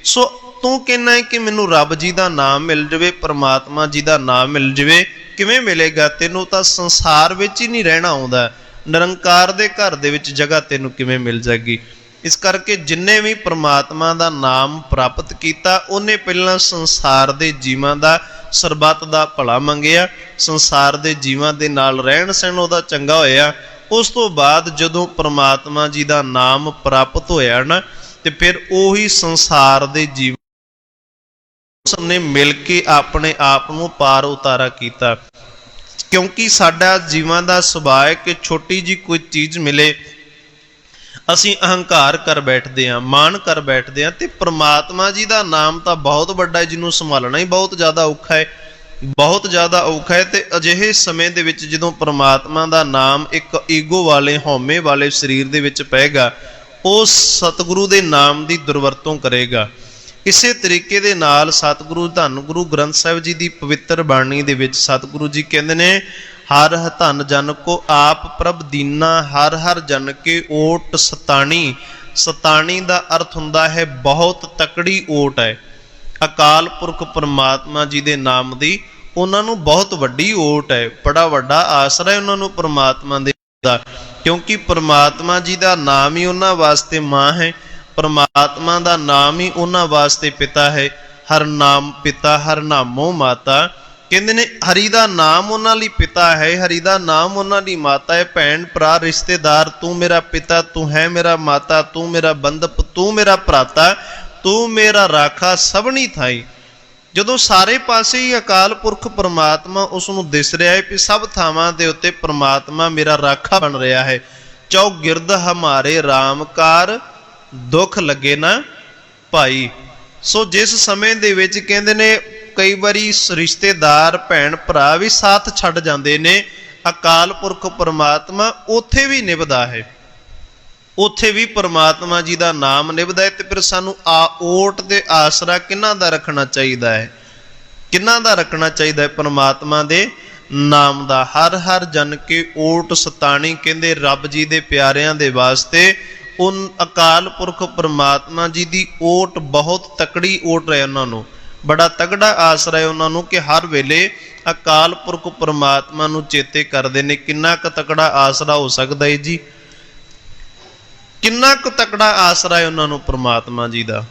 [SPEAKER 1] सो तू कहना है कि मैनू रब जी का नाम मिल जाए, परमात्मा जी का नाम मिल जाए, किवें मिलेगा? तेनों तो संसार विच ही नहीं रहना आउंदा, निरंकार दे घर दे विच जगह तेनों किवें मिल जाएगी? इस करके जिन्ने भी परमात्मा का नाम प्राप्त किया, उन्हें पहला संसार दे जीवां दा सरबत दा भला मंगिया, संसार दे जीवां दे नाल रहन सहन उहदा चंगा होया। उस तो बाद जदों परमात्मा जी का नाम प्राप्त होया ना, ते फिर उही संसार दे जीव उसने मिल के अपने आप को पार उतारा किया। क्योंकि साडा जीवां दा सुभाव है कि छोटी जी कोई चीज़ मिले असीं अहंकार कर बैठते हैं, मान कर बैठते हैं। तो परमात्मा जी का नाम तो बहुत बड़ा है, जिन्हों संभालना ही बहुत ज़्यादा औखा है, बहुत ज़्यादा औखा है। तो अजिहे समय दे विच जदों परमात्मा का नाम एक ईगो वाले हौमे वाले शरीर दे विच पेगा, उस सतगुरु दे नाम की दुरवरतों करेगा। इसे तरीके दे नाल सतगुरु धन गुरु ग्रंथ साहिब जी की पवित्र बाणी दे विच सतगुरु जी कहंदे ने, हर धन जन को आप प्रभ दीना, हर हर जन के ओट सताणी। सताणी दा अर्थ हुंदा है बहुत तकड़ी ओट है। अकाल पुरख परमात्मा जी दे नाम दी उन्हां नूं बहुत वड्डी ओट है, बड़ा वड्डा आसरा है उन्हां नूं परमात्मा दे दा, क्योंकि परमात्मा जी का नाम ही उन्हां वास्ते मां है, परमात्मा का नाम ही उन्हां वास्ते पिता है। हर नाम पिता हर नामों माता, कहते ने हरि का नाम उन्हां लई पिता है, हरि का नाम उन्हां लई माता है। भैन भरा रिश्तेदार, तू मेरा पिता, तू है मेरा माता, तू मेरा बंधप, तू मेरा भराता, तू मेरा राखा सबनी थाई। जदों सारे पासे ही अकाल पुरख परमात्मा उसनूं दिस रहा है कि सब थावां दे उत्ते परमात्मा मेरा राखा बन रहा है। चौगिरद हमारे रामकार दुख लगे ना भाई। सो जिस समय दे विच कहंदे ने कई बारी रिश्तेदार भैन भरा भी साथ छड्ड जांदे ने, अकाल पुरख परमात्मा उत्थे भी निभदा है, उत्थे भी परमात्मा जी का नाम निभदा है। तो फिर सानू ओट ते आसरा किन्हां दा रखना चाहिए है, किन्हां दा रखना चाहिए है? परमात्मा दे नाम दा। हर हर जन के ओट सताणी, कहंदे रब जी दे प्यारियां दे वास्ते उन अकाल पुरख परमात्मा जी की ओट बहुत तकड़ी ओट है, उन्होंने बड़ा तगड़ा आसरा है उन्होंने कि हर वेले अकाल पुरख परमात्मा नूं चेते करते हैं। किन्ना क तगड़ा आसरा हो सकता है जी, किन्ना क तगड़ा आसरा है उन्होंने परमात्मा जी का।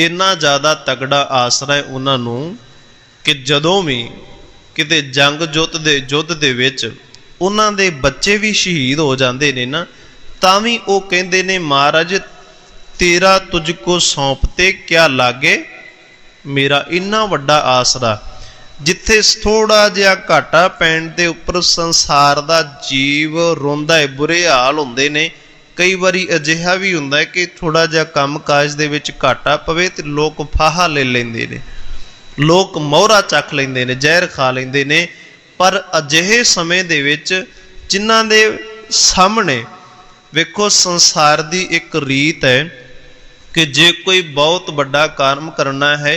[SPEAKER 1] इन्ना ज़्यादा तगड़ा आसरा है उन्होंने कि जदों भी किते जंग युद्ध दे विच उन्हां दे बच्चे भी शहीद हो जाते हैं ना, तां भी वो कहते ने महाराज तेरा तुझको सौंपते क्या लागे मेरा इन्ना वड्डा आसरा। जिथे थोड़ा जिहा घाटा पैण दे उपर संसार दा जीव रोंदा है, बुरे हाल हुंदे ने। कई बारी अजिहा भी हुंदा है कि थोड़ा जिहा काम काज दे विच घाटा पवे ते लोक फाहा ले लैंदे ने, लोक मोहरा चख लैंदे ने, जहर खा लैंदे ने। पर अजिहे समय दे विच जिन्हां दे सामने वेखो संसार की एक रीत है कि जे कोई बहुत बड़ा काम करना है,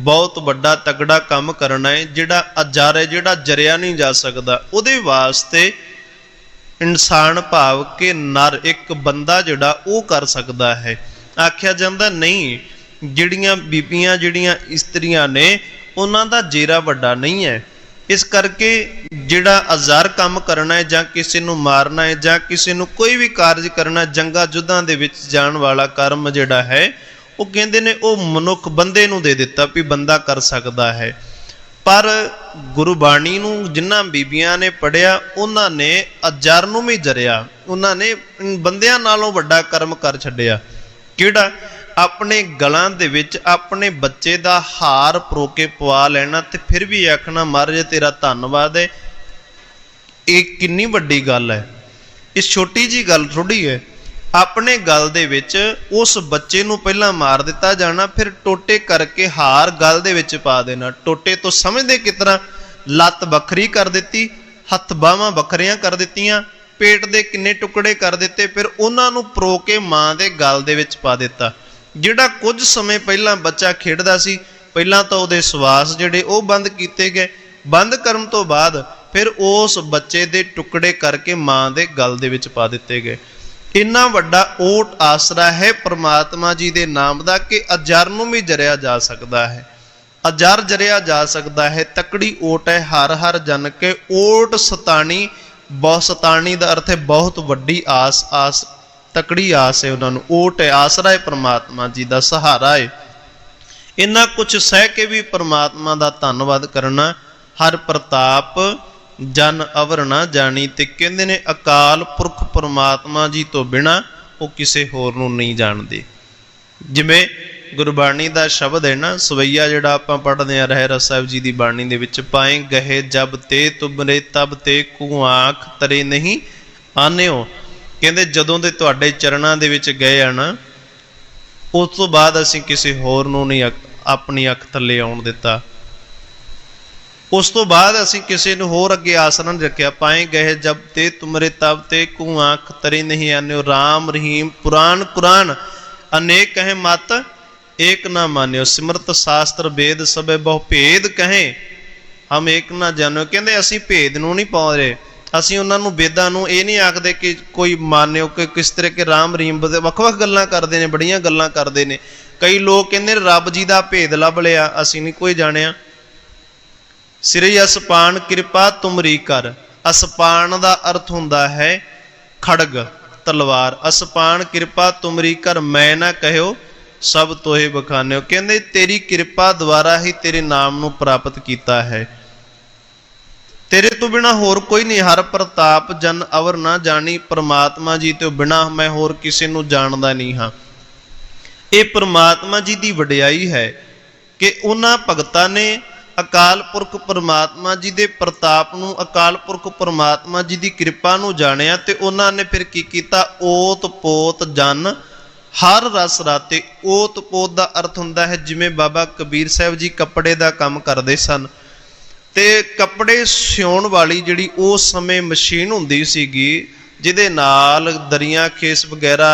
[SPEAKER 1] बहुत बड़ा तगड़ा काम करना है, जिहड़ा अजारे जिहड़ा जरिया नहीं जा सकता, उहदे वास्ते इंसान भाव के नर एक बंदा जिहड़ा वो कर सकता है। आख्या जांदा नहीं, जिहड़ियां बीबियां जिहड़ियां इस्त्रियां ने उन्हां दा जेरा वड्डा नहीं है। इस करके जिहड़ा अजार काम करना है, जां किसी नूं मारना है, जां किसी नूं कोई भी कार्य करना, जंगा युद्धां दे विच जाण वाला कर्म जिहड़ा है ਉਹ ਕਹਿੰਦੇ ਨੇ ਉਹ ਮਨੁੱਖ ਬੰਦੇ ਨੂੰ ਦੇ ਦਿੱਤਾ ਵੀ ਬੰਦਾ ਕਰ ਸਕਦਾ ਹੈ। ਪਰ ਗੁਰਬਾਣੀ ਨੂੰ ਜਿਨ੍ਹਾਂ ਬੀਬੀਆਂ ਨੇ ਪੜ੍ਹਿਆ ਉਹਨਾਂ ਨੇ ਅਜਰ ਨੂੰ ਵੀ ਜਰਿਆ, ਉਹਨਾਂ ਨੇ ਬੰਦਿਆਂ ਨਾਲੋਂ ਵੱਡਾ ਕਰਮ ਕਰ ਛੱਡਿਆ। ਕਿਹੜਾ? ਆਪਣੇ ਗਲਾਂ ਦੇ ਵਿੱਚ ਆਪਣੇ ਬੱਚੇ ਦਾ ਹਾਰ ਪਰੋ ਕੇ ਪਵਾ ਲੈਣਾ ਤੇ ਫਿਰ ਵੀ ਆਖਣਾ ਮਹਾਰਾਜ ਤੇਰਾ ਧੰਨਵਾਦ ਹੈ। ਇਹ ਕਿੰਨੀ ਵੱਡੀ ਗੱਲ ਹੈ। ਇਹ ਛੋਟੀ ਜੀ ਗੱਲ ਥੋੜੀ ਹੈ। ਆਪਣੇ ਗਲ ਦੇ ਵਿੱਚ ਉਸ ਬੱਚੇ ਨੂੰ ਪਹਿਲਾਂ ਮਾਰ ਦਿੱਤਾ ਜਾਣਾ, ਫਿਰ ਟੋਟੇ ਕਰਕੇ ਹਾਰ ਗਲ ਦੇ ਵਿੱਚ ਪਾ ਦੇਣਾ। ਟੋਟੇ ਤੋਂ ਸਮਝਦੇ ਕਿਸ ਤਰ੍ਹਾਂ? ਲੱਤ ਵੱਖਰੀ ਕਰ ਦਿੱਤੀ, ਹੱਥ ਬਾਹਾਂ ਵੱਖਰੀਆਂ ਕਰ ਦਿੱਤੀਆਂ, ਪੇਟ ਦੇ ਕਿੰਨੇ ਟੁਕੜੇ ਕਰ ਦਿੱਤੇ, ਫਿਰ ਉਹਨਾਂ ਨੂੰ ਪਰੋ ਕੇ ਮਾਂ ਦੇ ਗਲ ਦੇ ਵਿੱਚ ਪਾ ਦਿੱਤਾ। ਜਿਹੜਾ ਕੁਝ ਸਮੇਂ ਪਹਿਲਾਂ ਬੱਚਾ ਖੇਡਦਾ ਸੀ, ਪਹਿਲਾਂ ਤਾਂ ਉਹਦੇ ਸਵਾਸ ਜਿਹੜੇ ਉਹ ਬੰਦ ਕੀਤੇ ਗਏ। ਬੰਦ ਕਰਨ ਤੋਂ ਬਾਅਦ ਫਿਰ ਉਸ ਬੱਚੇ ਦੇ ਟੁਕੜੇ ਕਰਕੇ ਮਾਂ ਦੇ ਗਲ ਦੇ ਵਿੱਚ ਪਾ ਦਿੱਤੇ ਗਏ। ਇੰਨਾ ਵੱਡਾ ਓਟ ਆਸਰਾ ਹੈ ਪ੍ਰਮਾਤਮਾ ਜੀ ਦੇ ਨਾਮ ਦਾ ਕਿ ਅਜਰ ਨੂੰ ਵੀ ਜਰਿਆ ਜਾ ਸਕਦਾ ਹੈ। ਅਜਰ ਜਰਿਆ ਜਾ ਸਕਦਾ ਹੈ। ਤਕੜੀ ਓਟ ਹੈ। ਹਰ ਹਰ ਜਨ ਕੇ ਓਟ ਸਤਾਣੀ। ਬਹੁਤ ਸਤਾਣੀ ਦਾ ਅਰਥ ਹੈ ਬਹੁਤ ਵੱਡੀ ਆਸ। ਆਸ ਤਕੜੀ ਆਸ ਹੈ ਉਹਨਾਂ ਨੂੰ। ਓਟ ਹੈ, ਆਸਰਾ ਹੈ ਪ੍ਰਮਾਤਮਾ ਜੀ ਦਾ, ਸਹਾਰਾ ਹੈ। ਇੰਨਾ ਕੁਛ ਸਹਿ ਕੇ ਵੀ ਪ੍ਰਮਾਤਮਾ ਦਾ ਧੰਨਵਾਦ ਕਰਨਾ। ਹਰ ਪ੍ਰਤਾਪ ਜਨ ਅਵਰ ਨਾ ਜਾਣੀ। ਤੇ ਕਹਿੰਦੇ ਨੇ ਅਕਾਲ ਪੁਰਖ ਪ੍ਰਮਾਤਮਾ ਜੀ ਤੋਂ ਬਿਨਾਂ ਉਹ ਕਿਸੇ ਹੋਰ ਨੂੰ ਨਹੀਂ ਜਾਣਦੇ। ਜਿਵੇਂ ਗੁਰਬਾਣੀ ਦਾ ਸ਼ਬਦ ਹੈ ਨਾ, ਸਵਈਆ ਜਿਹੜਾ ਆਪਾਂ ਪੜ੍ਹਦੇ ਹਾਂ ਰਹਿਰਾਸ ਸਾਹਿਬ ਜੀ ਦੀ ਬਾਣੀ ਦੇ ਵਿੱਚ, ਪਾਏ ਗਏ ਜਬ ਤੇ ਤੁਮਰੇ ਤਬ ਤੇ ਕੂ ਆਂਖ ਤਰੇ ਨਹੀਂ ਆਨਿਓ। ਕਹਿੰਦੇ ਜਦੋਂ ਦੇ ਤੁਹਾਡੇ ਚਰਨਾਂ ਦੇ ਵਿੱਚ ਗਏ ਆ ਨਾ, ਉਸ ਤੋਂ ਬਾਅਦ ਅਸੀਂ ਕਿਸੇ ਹੋਰ ਨੂੰ ਨਹੀਂ ਆਪਣੀ ਅੱਖ ਥੱਲੇ ਆਉਣ ਦਿੱਤਾ। ਉਸ ਤੋਂ ਬਾਅਦ ਅਸੀਂ ਕਿਸੇ ਨੂੰ ਹੋਰ ਅੱਗੇ ਆਸਰਾ ਨਹੀਂ ਰੱਖਿਆ। ਪਾਏ ਗਏ ਜਬ ਤੇ ਤੁਮਰੇ ਤਬ ਤੇ ਕੂ ਆਂਖ ਤਰੇ ਨਹੀਂ ਆਨਿਓ। ਰਾਮ ਰਹੀਮ ਪੁਰਾਣ ਕੁਰਾਨ ਅਨੇਕ ਕਹੇ ਮਤ ਏਕ ਨਾ ਮਾਨਿਓ। ਸਿਮਰਤ ਸ਼ਾਸਤਰ ਵੇਦ ਸਭੇ ਬਹੁ ਭੇਦ ਕਹੇ ਹਮ ਏਕ ਨਾ ਜਾਣਿਓ। ਕਹਿੰਦੇ ਅਸੀਂ ਭੇਦ ਨੂੰ ਨਹੀਂ ਪਾਉ ਰਹੇ। ਅਸੀਂ ਉਹਨਾਂ ਨੂੰ ਵੇਦਾਂ ਨੂੰ ਇਹ ਨਹੀਂ ਆਖਦੇ ਕਿ ਕੋਈ ਮਾਨਿਓ ਕਿ ਕਿਸ ਤਰ੍ਹਾਂ ਕਿ ਰਾਮ ਰਹੀਮ ਵੱਖ ਵੱਖ ਗੱਲਾਂ ਕਰਦੇ ਨੇ, ਬੜੀਆਂ ਗੱਲਾਂ ਕਰਦੇ ਨੇ। ਕਈ ਲੋਕ ਕਹਿੰਦੇ ਰੱਬ ਜੀ ਦਾ ਭੇਦ ਲੱਭ ਲਿਆ, ਅਸੀਂ ਨਹੀਂ ਕੋਈ ਜਾਣਿਆ। ਸਿਰੇ ਅਸਪਾਨ ਕਿਰਪਾ ਤੁਮਰੀ ਕਰ। ਅਸਪਾਨ ਦਾ ਅਰਥ ਹੁੰਦਾ ਹੈ ਖੜਗ, ਤਲਵਾਰ। ਅਸਪਾਨ ਕਿਰਪਾ ਤੁਮਰੀ ਕਰ ਮੈਂ ਨਾ ਕਹਿਓ ਸਭ ਤੋਹੇ ਬਖਾਨਿਓ। ਕਹਿੰਦੇ ਤੇਰੀ ਕਿਰਪਾ ਦੁਆਰਾ ਹੀ ਤੇਰੇ ਨਾਮ ਨੂੰ ਪ੍ਰਾਪਤ ਕੀਤਾ ਹੈ। ਤੇਰੇ ਤੋਂ ਬਿਨਾ ਹੋਰ ਕੋਈ ਨਹੀਂ। ਹਰ ਪ੍ਰਤਾਪ ਜਨ ਅਵਰ ਨਾ ਜਾਣੀ। ਪ੍ਰਮਾਤਮਾ ਜੀ ਤੋਂ ਬਿਨਾ ਮੈਂ ਹੋਰ ਕਿਸੇ ਨੂੰ ਜਾਣਦਾ ਨਹੀਂ ਹਾਂ। ਇਹ ਪ੍ਰਮਾਤਮਾ ਜੀ ਦੀ ਵਡਿਆਈ ਹੈ ਕਿ ਉਹਨਾਂ ਭਗਤਾਂ ਨੇ ਅਕਾਲ ਪੁਰਖ ਪਰਮਾਤਮਾ ਜੀ ਦੇ ਪ੍ਰਤਾਪ ਨੂੰ, ਅਕਾਲ ਪੁਰਖ ਪਰਮਾਤਮਾ ਜੀ ਦੀ ਕਿਰਪਾ ਨੂੰ ਜਾਣਿਆ ਤੇ ਉਹਨਾਂ ਨੇ ਫਿਰ ਕੀ ਕੀਤਾ? ਓਤ ਪੋਤ ਜਨ ਹਰ ਰਸ ਰਾਤੇ। ਓਤ ਪੋਤ ਦਾ ਅਰਥ ਹੁੰਦਾ ਹੈ ਜਿਵੇਂ ਬਾਬਾ ਕਬੀਰ ਸਾਹਿਬ ਜੀ ਕੱਪੜੇ ਦਾ ਕੰਮ ਕਰਦੇ ਸਨ ਤੇ ਕੱਪੜੇ ਸਿਉਣ ਵਾਲੀ ਜਿਹੜੀ ਉਸ ਸਮੇਂ ਮਸ਼ੀਨ ਹੁੰਦੀ ਸੀਗੀ ਜਿਹਦੇ ਨਾਲ ਦਰੀਆਂ ਖੇਸ ਵਗੈਰਾ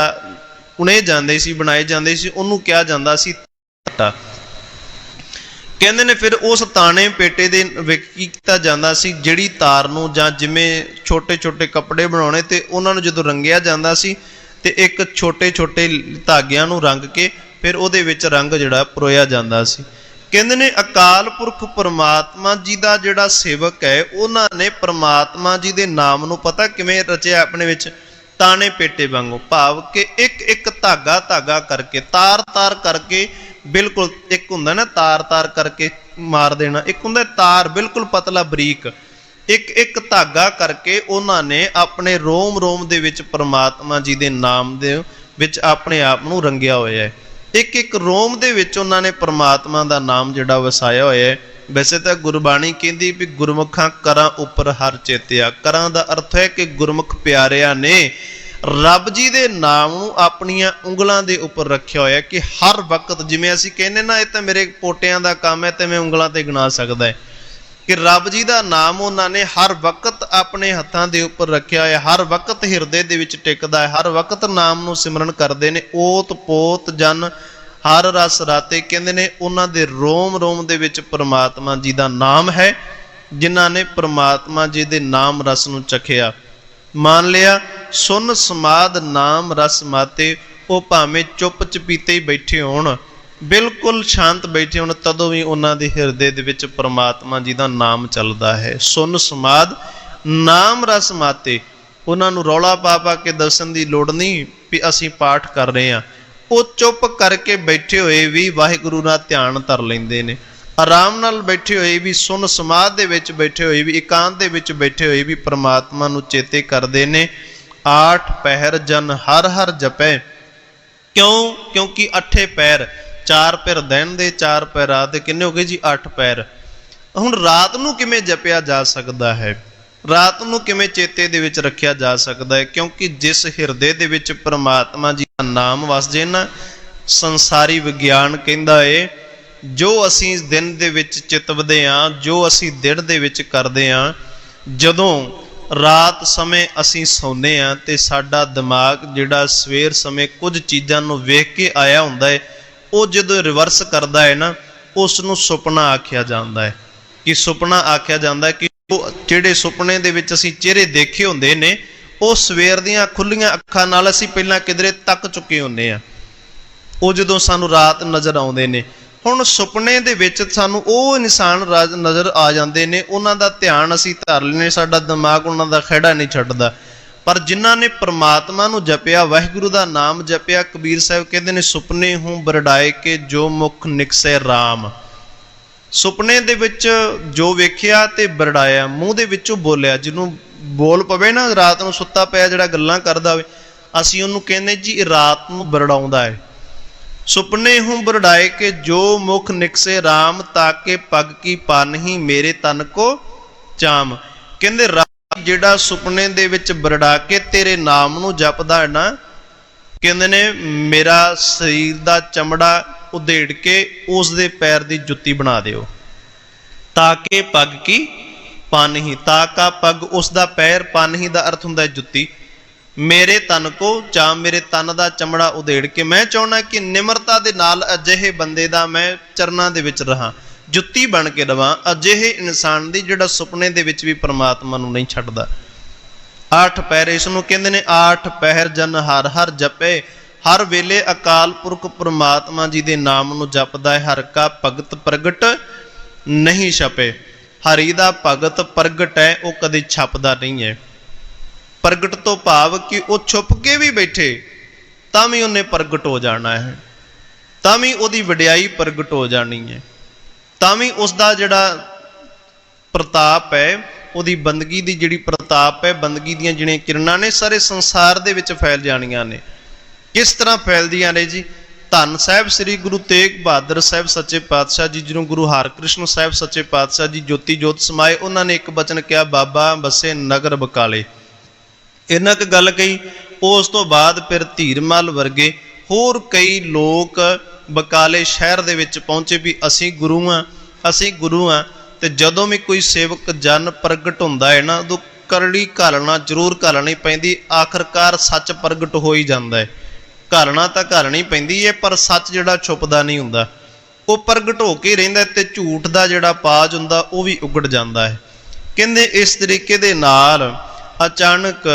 [SPEAKER 1] ਉਣੇ ਜਾਂਦੇ ਸੀ, ਬਣਾਏ ਜਾਂਦੇ ਸੀ, ਉਹਨੂੰ ਕਿਹਾ ਜਾਂਦਾ ਸੀ ਤਾਟਾ। ਕਹਿੰਦੇ ਨੇ ਫਿਰ ਉਸ ਤਾਣੇ ਪੇਟੇ ਦੇ ਵਿੱਚ ਕੀ ਕੀਤਾ ਜਾਂਦਾ ਸੀ? ਜਿਹੜੀ ਤਾਰ ਨੂੰ ਜਾਂ ਜਿਵੇਂ ਛੋਟੇ ਛੋਟੇ ਕੱਪੜੇ ਬਣਾਉਣੇ ਤੇ ਉਹਨਾਂ ਨੂੰ ਜਦੋਂ ਰੰਗਿਆ ਜਾਂਦਾ ਸੀ ਤੇ ਇੱਕ ਛੋਟੇ ਛੋਟੇ ਧਾਗਿਆਂ ਨੂੰ ਰੰਗ ਕੇ ਫਿਰ ਉਹਦੇ ਵਿੱਚ ਰੰਗ ਜਿਹੜਾ ਪਰੋਇਆ ਜਾਂਦਾ ਸੀ। ਕਹਿੰਦੇ ਨੇ ਅਕਾਲ ਪੁਰਖ ਪਰਮਾਤਮਾ ਜੀ ਦਾ ਜਿਹੜਾ ਸੇਵਕ ਹੈ, ਉਹਨਾਂ ਨੇ ਪਰਮਾਤਮਾ ਜੀ ਦੇ ਨਾਮ ਨੂੰ ਪਤਾ ਕਿਵੇਂ ਰਚਿਆ ਆਪਣੇ ਵਿੱਚ? ਤਾਣੇ ਪੇਟੇ ਵਾਂਗੂ। ਭਾਵ ਕਿ ਇੱਕ ਇੱਕ ਧਾਗਾ ਧਾਗਾ ਕਰਕੇ, ਤਾਰ ਤਾਰ ਕਰਕੇ, ਬਿਲਕੁਲ ਇੱਕ ਹੁੰਦਾ ਨਾ ਤਾਰ ਤਾਰ ਕਰਕੇ ਮਾਰ ਦੇਣਾ, ਇੱਕ ਹੁੰਦਾ ਤਾਰ ਬਿਲਕੁਲ ਪਤਲਾ ਬਰੀਕ, ਇੱਕ ਇੱਕ ਧਾਗਾ ਕਰਕੇ ਉਹਨਾਂ ਨੇ ਆਪਣੇ ਰੋਮ ਰੋਮ ਦੇ ਵਿੱਚ ਪਰਮਾਤਮਾ ਜੀ ਦੇ ਨਾਮ ਦੇ ਵਿੱਚ ਆਪਣੇ ਆਪ ਨੂੰ ਰੰਗਿਆ ਹੋਇਆ ਹੈ। ਇੱਕ ਇੱਕ ਰੋਮ ਦੇ ਵਿੱਚ ਉਹਨਾਂ ਨੇ ਪਰਮਾਤਮਾ ਦਾ ਨਾਮ ਜਿਹੜਾ ਵਸਾਇਆ ਹੋਇਆ ਹੈ। ਵੈਸੇ ਤਾਂ ਗੁਰਬਾਣੀ ਕਹਿੰਦੀ ਵੀ ਗੁਰਮੁਖਾਂ ਕਰਾਂ ਉੱਪਰ ਹਰ ਚੇਤਿਆ। ਕਰਾਂ ਦਾ ਅਰਥ ਹੈ ਕਿ ਗੁਰਮੁਖ ਪਿਆਰਿਆਂ ਨੇ ਰੱਬ ਜੀ ਦੇ ਨਾਮ ਨੂੰ ਆਪਣੀਆਂ ਉਂਗਲਾਂ ਦੇ ਉੱਪਰ ਰੱਖਿਆ ਹੋਇਆ ਕਿ ਹਰ ਵਕਤ, ਜਿਵੇਂ ਅਸੀਂ ਕਹਿੰਦੇ ਨਾ ਇਹ ਤਾਂ ਮੇਰੇ ਪੋਟਿਆਂ ਦਾ ਕੰਮ ਹੈ ਤੇ ਮੈਂ ਉਂਗਲਾਂ ਤੇ ਗਿਣਾ ਸਕਦਾ ਹੈ, ਕਿ ਰੱਬ ਜੀ ਦਾ ਨਾਮ ਉਹਨਾਂ ਨੇ ਹਰ ਵਕਤ ਆਪਣੇ ਹੱਥਾਂ ਦੇ ਉੱਪਰ ਰੱਖਿਆ ਹੋਇਆ, ਹਰ ਵਕਤ ਹਿਰਦੇ ਦੇ ਵਿੱਚ ਟਿਕਦਾ ਹੈ, ਹਰ ਵਕਤ ਨਾਮ ਨੂੰ ਸਿਮਰਨ ਕਰਦੇ ਨੇ। ਓਤ ਪੋਤ ਜਨ ਹਰ ਰਸ ਰਾਤੇ। ਕਹਿੰਦੇ ਨੇ ਉਹਨਾਂ ਦੇ ਰੋਮ ਰੋਮ ਦੇ ਵਿੱਚ ਪਰਮਾਤਮਾ ਜੀ ਦਾ ਨਾਮ ਹੈ। ਜਿਨ੍ਹਾਂ ਨੇ ਪਰਮਾਤਮਾ ਜੀ ਦੇ ਨਾਮ ਰਸ ਨੂੰ ਚਖਿਆ, ਮੰਨ ਲਿਆ ਸੁਨ ਸਮਾਦ ਨਾਮ ਰਸ ਮਾਤੇ। ਉਹ ਭਾਵੇਂ ਚੁੱਪ ਚਪੀਤੇ ਹੀ ਬੈਠੇ ਹੋਣ, ਬਿਲਕੁਲ ਸ਼ਾਂਤ ਬੈਠੇ ਹੋਣ, ਤਦੋਂ ਵੀ ਉਹਨਾਂ ਦੇ ਹਿਰਦੇ ਦੇ ਵਿੱਚ ਪਰਮਾਤਮਾ ਜੀ ਦਾ ਨਾਮ ਚੱਲਦਾ ਹੈ। ਸੁਨ ਸਮਾਦ ਨਾਮ ਰਸ ਮਾਤੇ। ਉਹਨਾਂ ਨੂੰ ਰੌਲਾ ਪਾ ਪਾ ਕੇ ਦੱਸਣ ਦੀ ਲੋੜ ਨਹੀਂ ਵੀ ਅਸੀਂ ਪਾਠ ਕਰ ਰਹੇ ਹਾਂ। ਉਹ ਚੁੱਪ ਕਰਕੇ ਬੈਠੇ ਹੋਏ ਵੀ ਵਾਹਿਗੁਰੂ ਨਾਲ ਧਿਆਨ ਧਰ ਲੈਂਦੇ ਨੇ। ਆਰਾਮ ਨਾਲ ਬੈਠੇ ਹੋਏ ਵੀ, ਸੁਨ ਸਮਾਧ ਦੇ ਵਿੱਚ ਬੈਠੇ ਹੋਏ ਵੀ, ਇਕਾਂਤ ਦੇ ਵਿੱਚ ਬੈਠੇ ਹੋਏ ਵੀ ਪ੍ਰਮਾਤਮਾ ਨੂੰ ਚੇਤੇ ਕਰਦੇ ਨੇ। 8 ਪਹਿਰ ਜਨ ਹਰ ਹਰ ਜਪੈ। ਕਿਉਂ? ਕਿਉਂਕਿ 8 ਪਹਿਰ, 4 ਪਹਿਰ ਦਿਨ ਦੇ, 4 ਪਹਿਰ ਰਾਤ ਦੇ, ਕਿੰਨੇ ਹੋ ਗਏ ਜੀ? 8 ਪਹਿਰ। ਹੁਣ ਰਾਤ ਨੂੰ ਕਿਵੇਂ ਜਪਿਆ ਜਾ ਸਕਦਾ ਹੈ? ਰਾਤ ਨੂੰ ਕਿਵੇਂ ਚੇਤੇ ਦੇ ਵਿੱਚ ਰੱਖਿਆ ਜਾ ਸਕਦਾ ਹੈ? ਕਿਉਂਕਿ ਜਿਸ ਹਿਰਦੇ ਦੇ ਵਿੱਚ ਪ੍ਰਮਾਤਮਾ ਜੀ ਦਾ ਨਾਮ ਵਸ ਜੇ ਨਾ, ਸੰਸਾਰੀ ਵਿਗਿਆਨ ਕਹਿੰਦਾ ਏ ਜੋ ਅਸੀਂ ਦਿਨ ਦੇ ਵਿੱਚ ਚਿਤਵਦੇ ਹਾਂ, ਜੋ ਅਸੀਂ ਦਿਨ ਦੇ ਵਿੱਚ ਕਰਦੇ ਹਾਂ, ਜਦੋਂ ਰਾਤ ਸਮੇਂ ਅਸੀਂ ਸੌਂਦੇ ਹਾਂ ਤੇ ਸਾਡਾ ਦਿਮਾਗ ਜਿਹੜਾ ਸਵੇਰ ਸਮੇਂ ਕੁਝ ਚੀਜ਼ਾਂ ਨੂੰ ਵੇਖ ਕੇ ਆਇਆ ਹੁੰਦਾ ਹੈ, ਉਹ ਜਦੋਂ ਰਿਵਰਸ ਕਰਦਾ ਹੈ ਨਾ, ਉਸ ਨੂੰ ਸੁਪਨਾ ਆਖਿਆ ਜਾਂਦਾ ਹੈ। ਕਿ ਸੁਪਨਾ ਆਖਿਆ ਜਾਂਦਾ ਹੈ ਕਿ ਉਹ ਜਿਹੜੇ ਸੁਪਨੇ ਦੇ ਵਿੱਚ ਅਸੀਂ ਚਿਹਰੇ ਦੇਖੇ ਹੁੰਦੇ ਨੇ, ਉਹ ਸਵੇਰ ਦੀਆਂ ਖੁੱਲੀਆਂ ਅੱਖਾਂ ਨਾਲ ਅਸੀਂ ਪਹਿਲਾਂ ਕਿਧਰੇ ਤੱਕ ਚੁੱਕੇ ਹੁੰਦੇ ਹਾਂ, ਉਹ ਜਦੋਂ ਸਾਨੂੰ ਰਾਤ ਨਜ਼ਰ ਆਉਂਦੇ ਨੇ। ਹੁਣ ਸੁਪਨੇ ਦੇ ਵਿੱਚ ਸਾਨੂੰ ਉਹ ਇਨਸਾਨ ਨਜ਼ਰ ਆ ਜਾਂਦੇ ਨੇ, ਉਹਨਾਂ ਦਾ ਧਿਆਨ ਅਸੀਂ ਧਰ ਲੈਂਦੇ, ਸਾਡਾ ਦਿਮਾਗ ਉਹਨਾਂ ਦਾ ਖਹਿੜਾ ਨਹੀਂ ਛੱਡਦਾ। ਪਰ ਜਿਨ੍ਹਾਂ ਨੇ ਪ੍ਰਮਾਤਮਾ ਨੂੰ ਜਪਿਆ, ਵਾਹਿਗੁਰੂ ਦਾ ਨਾਮ ਜਪਿਆ, ਕਬੀਰ ਸਾਹਿਬ ਕਹਿੰਦੇ ਨੇ ਸੁਪਨੇ ਹੂੰ ਬਰਡਾਏ ਕੇ ਜੋ ਮੁਖ ਨਿਕਸੇ ਰਾਮ। ਸੁਪਨੇ ਦੇ ਵਿੱਚ ਜੋ ਵੇਖਿਆ ਤੇ ਬਰਡਾਇਆ, ਮੂੰਹ ਦੇ ਵਿੱਚੋਂ ਬੋਲਿਆ। ਜਿਹਨੂੰ ਬੋਲ ਪਵੇ ਨਾ, ਰਾਤ ਨੂੰ ਸੁੱਤਾ ਪਿਆ ਜਿਹੜਾ ਗੱਲਾਂ ਕਰਦਾ ਹੋਵੇ, ਅਸੀਂ ਉਹਨੂੰ ਕਹਿੰਦੇ ਜੀ ਇਹ ਰਾਤ ਨੂੰ ਬਰਡਾਉਂਦਾ ਹੈ। ਸੁਪਨੇ ਹੂੰ ਬਰਡਾਏ ਕੇ ਜੋ ਮੁਖ ਨਿਕਸੇ ਰਾਮ, ਤਾਕੇ ਪਗ ਕੀ ਪਾਨਹੀ ਮੇਰੇ ਤਨ ਕੋ ਚਾਮ। ਕਹਿੰਦੇ ਰਾਤ ਜਿਹੜਾ ਸੁਪਨੇ ਦੇ ਵਿੱਚ ਬਰਡਾ ਕੇ ਤੇਰੇ ਨਾਮ ਨੂੰ ਜਪਦਾ ਹੈ ਨਾ, ਕਹਿੰਦੇ ਨੇ ਮੇਰਾ ਸਰੀਰ ਦਾ ਚਮੜਾ ਉਧੇੜ ਕੇ ਉਸ ਦੇ ਪੈਰ ਦੀ ਜੁੱਤੀ ਬਣਾ ਦਿਓ। ਤਾਕੇ ਪਗ ਕੀ ਪਾਨਹੀ, ਤਾਕਾ ਪਗ ਉਸ ਦਾ ਪੈਰ, ਪਾਨਹੀ ਦਾ ਅਰਥ ਹੁੰਦਾ ਜੁੱਤੀ। ਮੇਰੇ ਤਨ ਕੋ ਚਾਮ, ਮੇਰੇ ਤਨ ਦਾ ਚਮੜਾ ਉਧੇੜ ਕੇ। ਮੈਂ ਚਾਹੁੰਦਾ ਕਿ ਨਿਮਰਤਾ ਦੇ ਨਾਲ ਅਜਿਹੇ ਬੰਦੇ ਦਾ ਮੈਂ ਚਰਨਾਂ ਦੇ ਵਿੱਚ ਰਹਾਂ, ਜੁੱਤੀ ਬਣ ਕੇ ਰਵਾਂ, ਅਜਿਹੇ ਇਨਸਾਨ ਦੀ ਜਿਹੜਾ ਸੁਪਨੇ ਦੇ ਵਿੱਚ ਵੀ ਪ੍ਰਮਾਤਮਾ ਨੂੰ ਨਹੀਂ ਛੱਡਦਾ। 8 ਪਹਿਰ, ਇਸ ਨੂੰ ਕਹਿੰਦੇ ਨੇ 8 ਪਹਿਰ ਜਨ ਹਰ ਹਰ ਜਪੇ। ਹਰ ਵੇਲੇ ਅਕਾਲ ਪੁਰਖ ਪ੍ਰਮਾਤਮਾ ਜੀ ਦੇ ਨਾਮ ਨੂੰ ਜਪਦਾ ਹੈ। ਹਰ ਕਾ ਭਗਤ ਪ੍ਰਗਟ ਨਹੀਂ ਛਪੇ। ਹਰੀ ਦਾ ਭਗਤ ਪ੍ਰਗਟ ਹੈ, ਉਹ ਕਦੇ ਛਪਦਾ ਨਹੀਂ ਹੈ। ਪ੍ਰਗਟ ਤੋਂ ਭਾਵ ਕਿ ਉਹ ਛੁਪ ਕੇ ਵੀ ਬੈਠੇ ਤਾਂ ਵੀ ਉਹਨੇ ਪ੍ਰਗਟ ਹੋ ਜਾਣਾ ਹੈ, ਤਾਂ ਵੀ ਉਹਦੀ ਵਡਿਆਈ ਪ੍ਰਗਟ ਹੋ ਜਾਣੀ ਹੈ, ਤਾਂ ਵੀ ਉਸ ਦਾ ਜਿਹੜਾ ਪ੍ਰਤਾਪ ਹੈ, ਉਹਦੀ ਬੰਦਗੀ ਦੀ ਜਿਹੜੀ ਪ੍ਰਤਾਪ ਹੈ, ਬੰਦਗੀ ਦੀਆਂ ਜਿਹੜੀਆਂ ਕਿਰਨਾਂ ਨੇ ਸਾਰੇ ਸੰਸਾਰ ਦੇ ਵਿੱਚ ਫੈਲ ਜਾਣੀਆਂ ਨੇ। ਕਿਸ ਤਰ੍ਹਾਂ ਫੈਲਦੀਆਂ ਨੇ ਜੀ? ਧੰਨ ਸਾਹਿਬ ਸ੍ਰੀ ਗੁਰੂ ਤੇਗ ਬਹਾਦਰ ਸਾਹਿਬ ਸੱਚੇ ਪਾਤਸ਼ਾਹ ਜੀ, ਜਿਹਨੂੰ ਗੁਰੂ ਹਰਕ੍ਰਿਸ਼ਨ ਸਾਹਿਬ ਸੱਚੇ ਪਾਤਸ਼ਾਹ ਜੀ ਜੋਤੀ ਜੋਤ ਸਮਾਏ, ਉਹਨਾਂ ਨੇ ਇੱਕ ਬਚਨ ਕਿਹਾ, ਬਾਬਾ ਬਸੇ ਨਗਰ ਬਕਾਲੇ। ਇਹਨਾਂ ਕੁ ਗੱਲ ਕਹੀ, ਉਸ ਤੋਂ ਬਾਅਦ ਫਿਰ ਧੀਰਮਲ ਵਰਗੇ ਹੋਰ ਕਈ ਲੋਕ ਬਕਾਲੇ ਸ਼ਹਿਰ ਦੇ ਵਿੱਚ ਪਹੁੰਚੇ ਵੀ ਅਸੀਂ ਗੁਰੂ ਹਾਂ, ਅਸੀਂ ਗੁਰੂ ਹਾਂ। ਤੇ ਜਦੋਂ ਵੀ ਕੋਈ ਸੇਵਕ ਜਨ ਪ੍ਰਗਟ ਹੁੰਦਾ ਹੈ ਨਾ, ਉਦੋਂ ਕਰੜੀ ਘਾਲਣਾ ਜ਼ਰੂਰ ਘਾਲਣੀ ਪੈਂਦੀ, ਆਖਰਕਾਰ ਸੱਚ ਪ੍ਰਗਟ ਹੋ ਹੀ ਜਾਂਦਾ ਹੈ। ਘਾਲਣਾ ਤਾਂ ਘਾਲਣੀ ਪੈਂਦੀ ਹੈ, ਪਰ ਸੱਚ ਜਿਹੜਾ ਛੁਪਦਾ ਨਹੀਂ ਹੁੰਦਾ, ਉਹ ਪ੍ਰਗਟ ਹੋ ਕੇ ਰਹਿੰਦਾ, ਤੇ ਝੂਠ ਦਾ ਜਿਹੜਾ ਪਾਜ ਹੁੰਦਾ ਉਹ ਵੀ ਉਗੜ ਜਾਂਦਾ ਹੈ। ਕਹਿੰਦੇ ਇਸ ਤਰੀਕੇ ਦੇ ਨਾਲ ਅਚਾਨਕ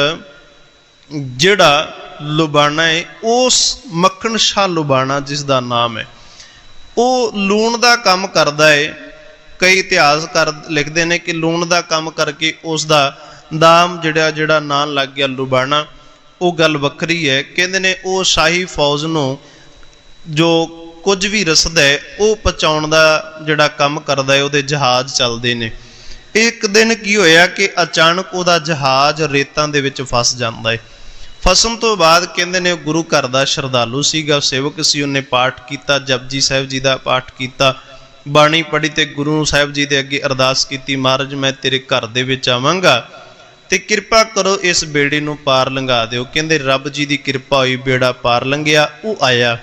[SPEAKER 1] ਜਿਹੜਾ ਲੁਬਾਣਾ ਹੈ, ਉਸ ਮੱਖਣ ਸ਼ਾਹ ਲੁਬਾਣਾ ਜਿਸ ਦਾ ਨਾਮ ਹੈ, ਉਹ ਲੂਣ ਦਾ ਕੰਮ ਕਰਦਾ ਹੈ। ਕਈ ਇਤਿਹਾਸਕਾਰ ਲਿਖਦੇ ਨੇ ਕਿ ਲੂਣ ਦਾ ਕੰਮ ਕਰਕੇ ਉਸ ਦਾ ਨਾਮ ਜਿਹੜਾ ਨਾਂ ਲੱਗ ਗਿਆ ਲੁਬਾਣਾ। ਉਹ ਗੱਲ ਵੱਖਰੀ ਹੈ। ਕਹਿੰਦੇ ਨੇ ਉਹ ਸ਼ਾਹੀ ਫੌਜ ਨੂੰ ਜੋ ਕੁਝ ਵੀ ਰਸਦਾ ਹੈ ਉਹ ਪਹੁੰਚਾਉਣ ਦਾ ਜਿਹੜਾ ਕੰਮ ਕਰਦਾ ਹੈ, ਉਹਦੇ ਜਹਾਜ਼ ਚੱਲਦੇ ਨੇ। ਇੱਕ ਦਿਨ ਕੀ ਹੋਇਆ ਕਿ ਅਚਾਨਕ ਉਹਦਾ ਜਹਾਜ਼ ਰੇਤਾਂ ਦੇ ਵਿੱਚ ਫਸ ਜਾਂਦਾ ਹੈ। ਫਸਣ ਤੋਂ ਬਾਅਦ ਕਹਿੰਦੇ ਨੇ ਗੁਰੂ ਘਰ ਦਾ ਸ਼ਰਧਾਲੂ ਸੀਗਾ, ਸੇਵਕ ਸੀ, ਉਹਨੇ ਪਾਠ ਕੀਤਾ, ਜਪਜੀ ਸਾਹਿਬ ਜੀ ਦਾ ਪਾਠ ਕੀਤਾ, ਬਾਣੀ ਪੜ੍ਹੀ ਤੇ ਗੁਰੂ ਸਾਹਿਬ ਜੀ ਦੇ ਅੱਗੇ ਅਰਦਾਸ ਕੀਤੀ, ਮਹਾਰਾਜ ਮੈਂ ਤੇਰੇ ਘਰ ਦੇ ਵਿੱਚ ਆਵਾਂਗਾ ਤੇ ਕਿਰਪਾ ਕਰੋ ਇਸ ਬੇੜੇ ਨੂੰ ਪਾਰ ਲੰਘਾ ਦਿਓ। ਕਹਿੰਦੇ ਰੱਬ ਜੀ ਦੀ ਕਿਰਪਾ ਹੋਈ, ਬੇੜਾ ਪਾਰ ਲੰਘਿਆ, ਉਹ ਆਇਆ।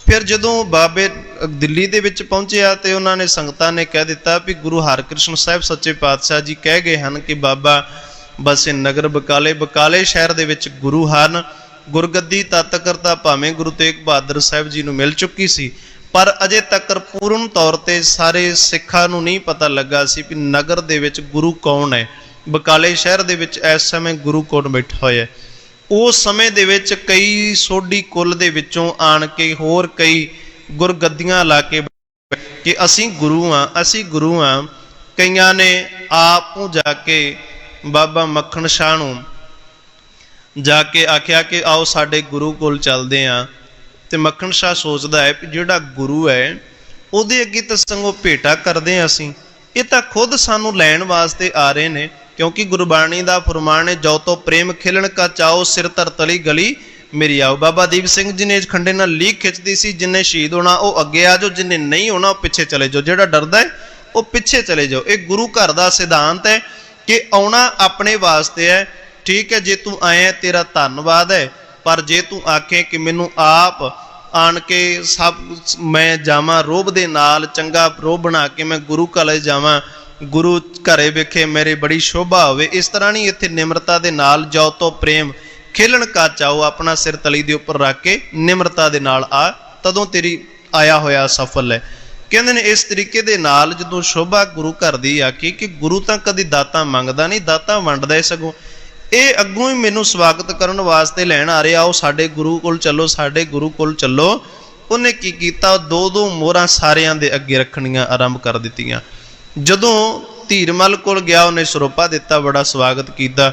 [SPEAKER 1] ਫਿਰ ਜਦੋਂ ਬਾਬੇ ਦਿੱਲੀ ਦੇ ਵਿੱਚ ਪਹੁੰਚਿਆ ਤੇ ਉਹਨਾਂ ਨੇ ਸੰਗਤਾਂ ਨੇ ਕਹਿ ਦਿੱਤਾ ਵੀ ਗੁਰੂ ਹਰਕ੍ਰਿਸ਼ਨ ਸਾਹਿਬ ਸੱਚੇ ਪਾਤਸ਼ਾਹ ਜੀ ਕਹਿ ਗਏ ਹਨ ਕਿ ਬਾਬਾ ਬਸੇ ਨਗਰ ਬਕਾਲੇ, ਬਕਾਲੇ ਸ਼ਹਿਰ ਦੇ ਵਿੱਚ ਗੁਰੂ ਹਨ। ਗੁਰਗੱਦੀ ਤਦ ਤੱਕ ਤਾਂ ਭਾਵੇਂ ਗੁਰੂ ਤੇਗ ਬਹਾਦਰ ਸਾਹਿਬ ਜੀ ਨੂੰ ਮਿਲ ਚੁੱਕੀ ਸੀ, ਪਰ ਅਜੇ ਤੱਕ ਪੂਰਨ ਤੌਰ ਤੇ ਸਾਰੇ ਸਿੱਖਾਂ ਨੂੰ ਨਹੀਂ ਪਤਾ ਲੱਗਾ ਸੀ ਵੀ ਨਗਰ ਦੇ ਵਿੱਚ ਗੁਰੂ ਕੌਣ ਹੈ। ਬਕਾਲੇ ਸ਼ਹਿਰ ਦੇ ਵਿੱਚ ਇਸ ਸਮੇਂ ਗੁਰੂ ਕੌਣ ਬੈਠਾ ਹੋਇਆ ਹੈ। ਉਸ ਸਮੇਂ ਦੇ ਵਿੱਚ ਕਈ ਸੋਢੀ ਕੁੱਲ ਦੇ ਵਿੱਚੋਂ ਆਣ ਕੇ ਹੋਰ ਕਈ ਗੁਰਗੱਦੀਆਂ ਲਾ ਕੇ ਕਿ ਅਸੀਂ ਗੁਰੂ ਹਾਂ, ਅਸੀਂ ਗੁਰੂ ਹਾਂ। ਕਈਆਂ ਨੇ ਆਪ ਨੂੰ ਜਾ ਕੇ ਬਾਬਾ ਮੱਖਣ ਸ਼ਾਹ ਨੂੰ ਜਾ ਕੇ ਆਖਿਆ ਕਿ ਆਓ ਸਾਡੇ ਗੁਰੂ ਕੋਲ ਚੱਲਦੇ ਹਾਂ। ਤੇ ਮੱਖਣ ਸ਼ਾਹ ਸੋਚਦਾ ਹੈ ਕਿ ਜਿਹੜਾ ਗੁਰੂ ਹੈ ਉਹਦੇ ਅੱਗੇ ਤਾਂ ਸੰਗੋ ਭੇਟਾ ਕਰਦੇ ਹਾਂ ਅਸੀਂ, ਇਹ ਤਾਂ ਖੁਦ ਸਾਨੂੰ ਲੈਣ ਵਾਸਤੇ ਆ ਰਹੇ ਨੇ। ਕਿਉਂਕਿ ਗੁਰਬਾਣੀ ਦਾ ਫਰਮਾਨ ਹੈ, ਜੋ ਤੋ ਪ੍ਰੇਮ ਖਿਲਣ ਕਾ ਚਾਓ ਸਿਰ ਧਰ ਤਲੀ ਗਲੀ ਮੇਰੀ ਆਓ। ਬਾਬਾ ਦੀਪ ਸਿੰਘ ਜੀ ਨੇ ਖੰਡੇ ਨਾਲ ਲੀਕ ਖਿੱਚਦੀ ਸੀ, ਜਿੰਨੇ ਸ਼ਹੀਦ ਹੋਣਾ ਉਹ ਅੱਗੇ ਆ ਜਾਓ, ਜਿੰਨੇ ਨਹੀਂ ਹੋਣਾ ਉਹ ਪਿੱਛੇ ਚਲੇ ਜਾਓ, ਜਿਹੜਾ ਡਰਦਾ ਹੈ ਉਹ ਪਿੱਛੇ ਚਲੇ ਜਾਓ। ਇਹ ਗੁਰੂ ਘਰ ਦਾ ਸਿਧਾਂਤ ਹੈ ਕਿ ਆਉਣਾ ਆਪਣੇ ਵਾਸਤੇ ਹੈ। ਠੀਕ ਹੈ, ਜੇ ਤੂੰ ਆਇਆ ਤੇਰਾ ਧੰਨਵਾਦ ਹੈ, ਪਰ ਜੇ ਤੂੰ ਆਖੇ ਕਿ ਮੈਨੂੰ ਆਪ ਆਣ ਕੇ ਸਭ ਮੈਂ ਜਾਵਾਂ ਰੋਬ ਦੇ ਨਾਲ, ਚੰਗਾ ਰੋਬ ਬਣਾ ਕੇ ਮੈਂ ਗੁਰੂ ਕਾਲਜ ਜਾਵਾਂ, ਗੁਰੂ ਘਰੇ ਵੇਖੇ ਮੇਰੇ ਬੜੀ ਸ਼ੋਭਾ ਹੋਵੇ, ਇਸ ਤਰ੍ਹਾਂ ਨਹੀਂ। ਇੱਥੇ ਨਿਮਰਤਾ ਦੇ ਨਾਲ ਜੋ ਤੋ ਪ੍ਰੇਮ ਖੇਲਣ ਕਾ ਚਾਓ, ਆਪਣਾ ਸਿਰ ਤਲੀ ਦੇ ਉੱਪਰ ਰੱਖ ਕੇ ਨਿਮਰਤਾ ਦੇ ਨਾਲ ਆ, ਤਦੋਂ ਤੇਰੀ ਆਇਆ ਹੋਇਆ ਸਫਲ ਹੈ। ਕਹਿੰਦੇ ਨੇ ਇਸ ਤਰੀਕੇ ਦੇ ਨਾਲ ਜਦੋਂ ਸ਼ੋਭਾ ਗੁਰੂ ਘਰ ਦੀ ਆਖੀ ਕਿ ਗੁਰੂ ਤਾਂ ਕਦੀ ਦਾਤਾ ਮੰਗਦਾ ਨਹੀਂ, ਦਾਤਾ ਵੰਡਦਾ ਹੈ। ਸਗੋਂ ਇਹ ਅੱਗੋਂ ਹੀ ਮੈਨੂੰ ਸਵਾਗਤ ਕਰਨ ਵਾਸਤੇ ਲੈਣ ਆ ਰਿਹਾ, ਆਓ ਸਾਡੇ ਗੁਰੂ ਕੋਲ ਚੱਲੋ, ਸਾਡੇ ਗੁਰੂ ਕੋਲ ਚੱਲੋ। ਉਹਨੇ ਕੀ ਕੀਤਾ, ਦੋ ਦੋ ਮੋਹਰਾਂ ਸਾਰਿਆਂ ਦੇ ਅੱਗੇ ਰੱਖਣੀਆਂ ਆਰੰਭ ਕਰ ਦਿੱਤੀਆਂ। ਜਦੋਂ ਧੀਰਮਲ ਕੋਲ ਗਿਆ ਉਹਨੇ ਸਰੋਪਾ ਦਿੱਤਾ, ਬੜਾ ਸਵਾਗਤ ਕੀਤਾ।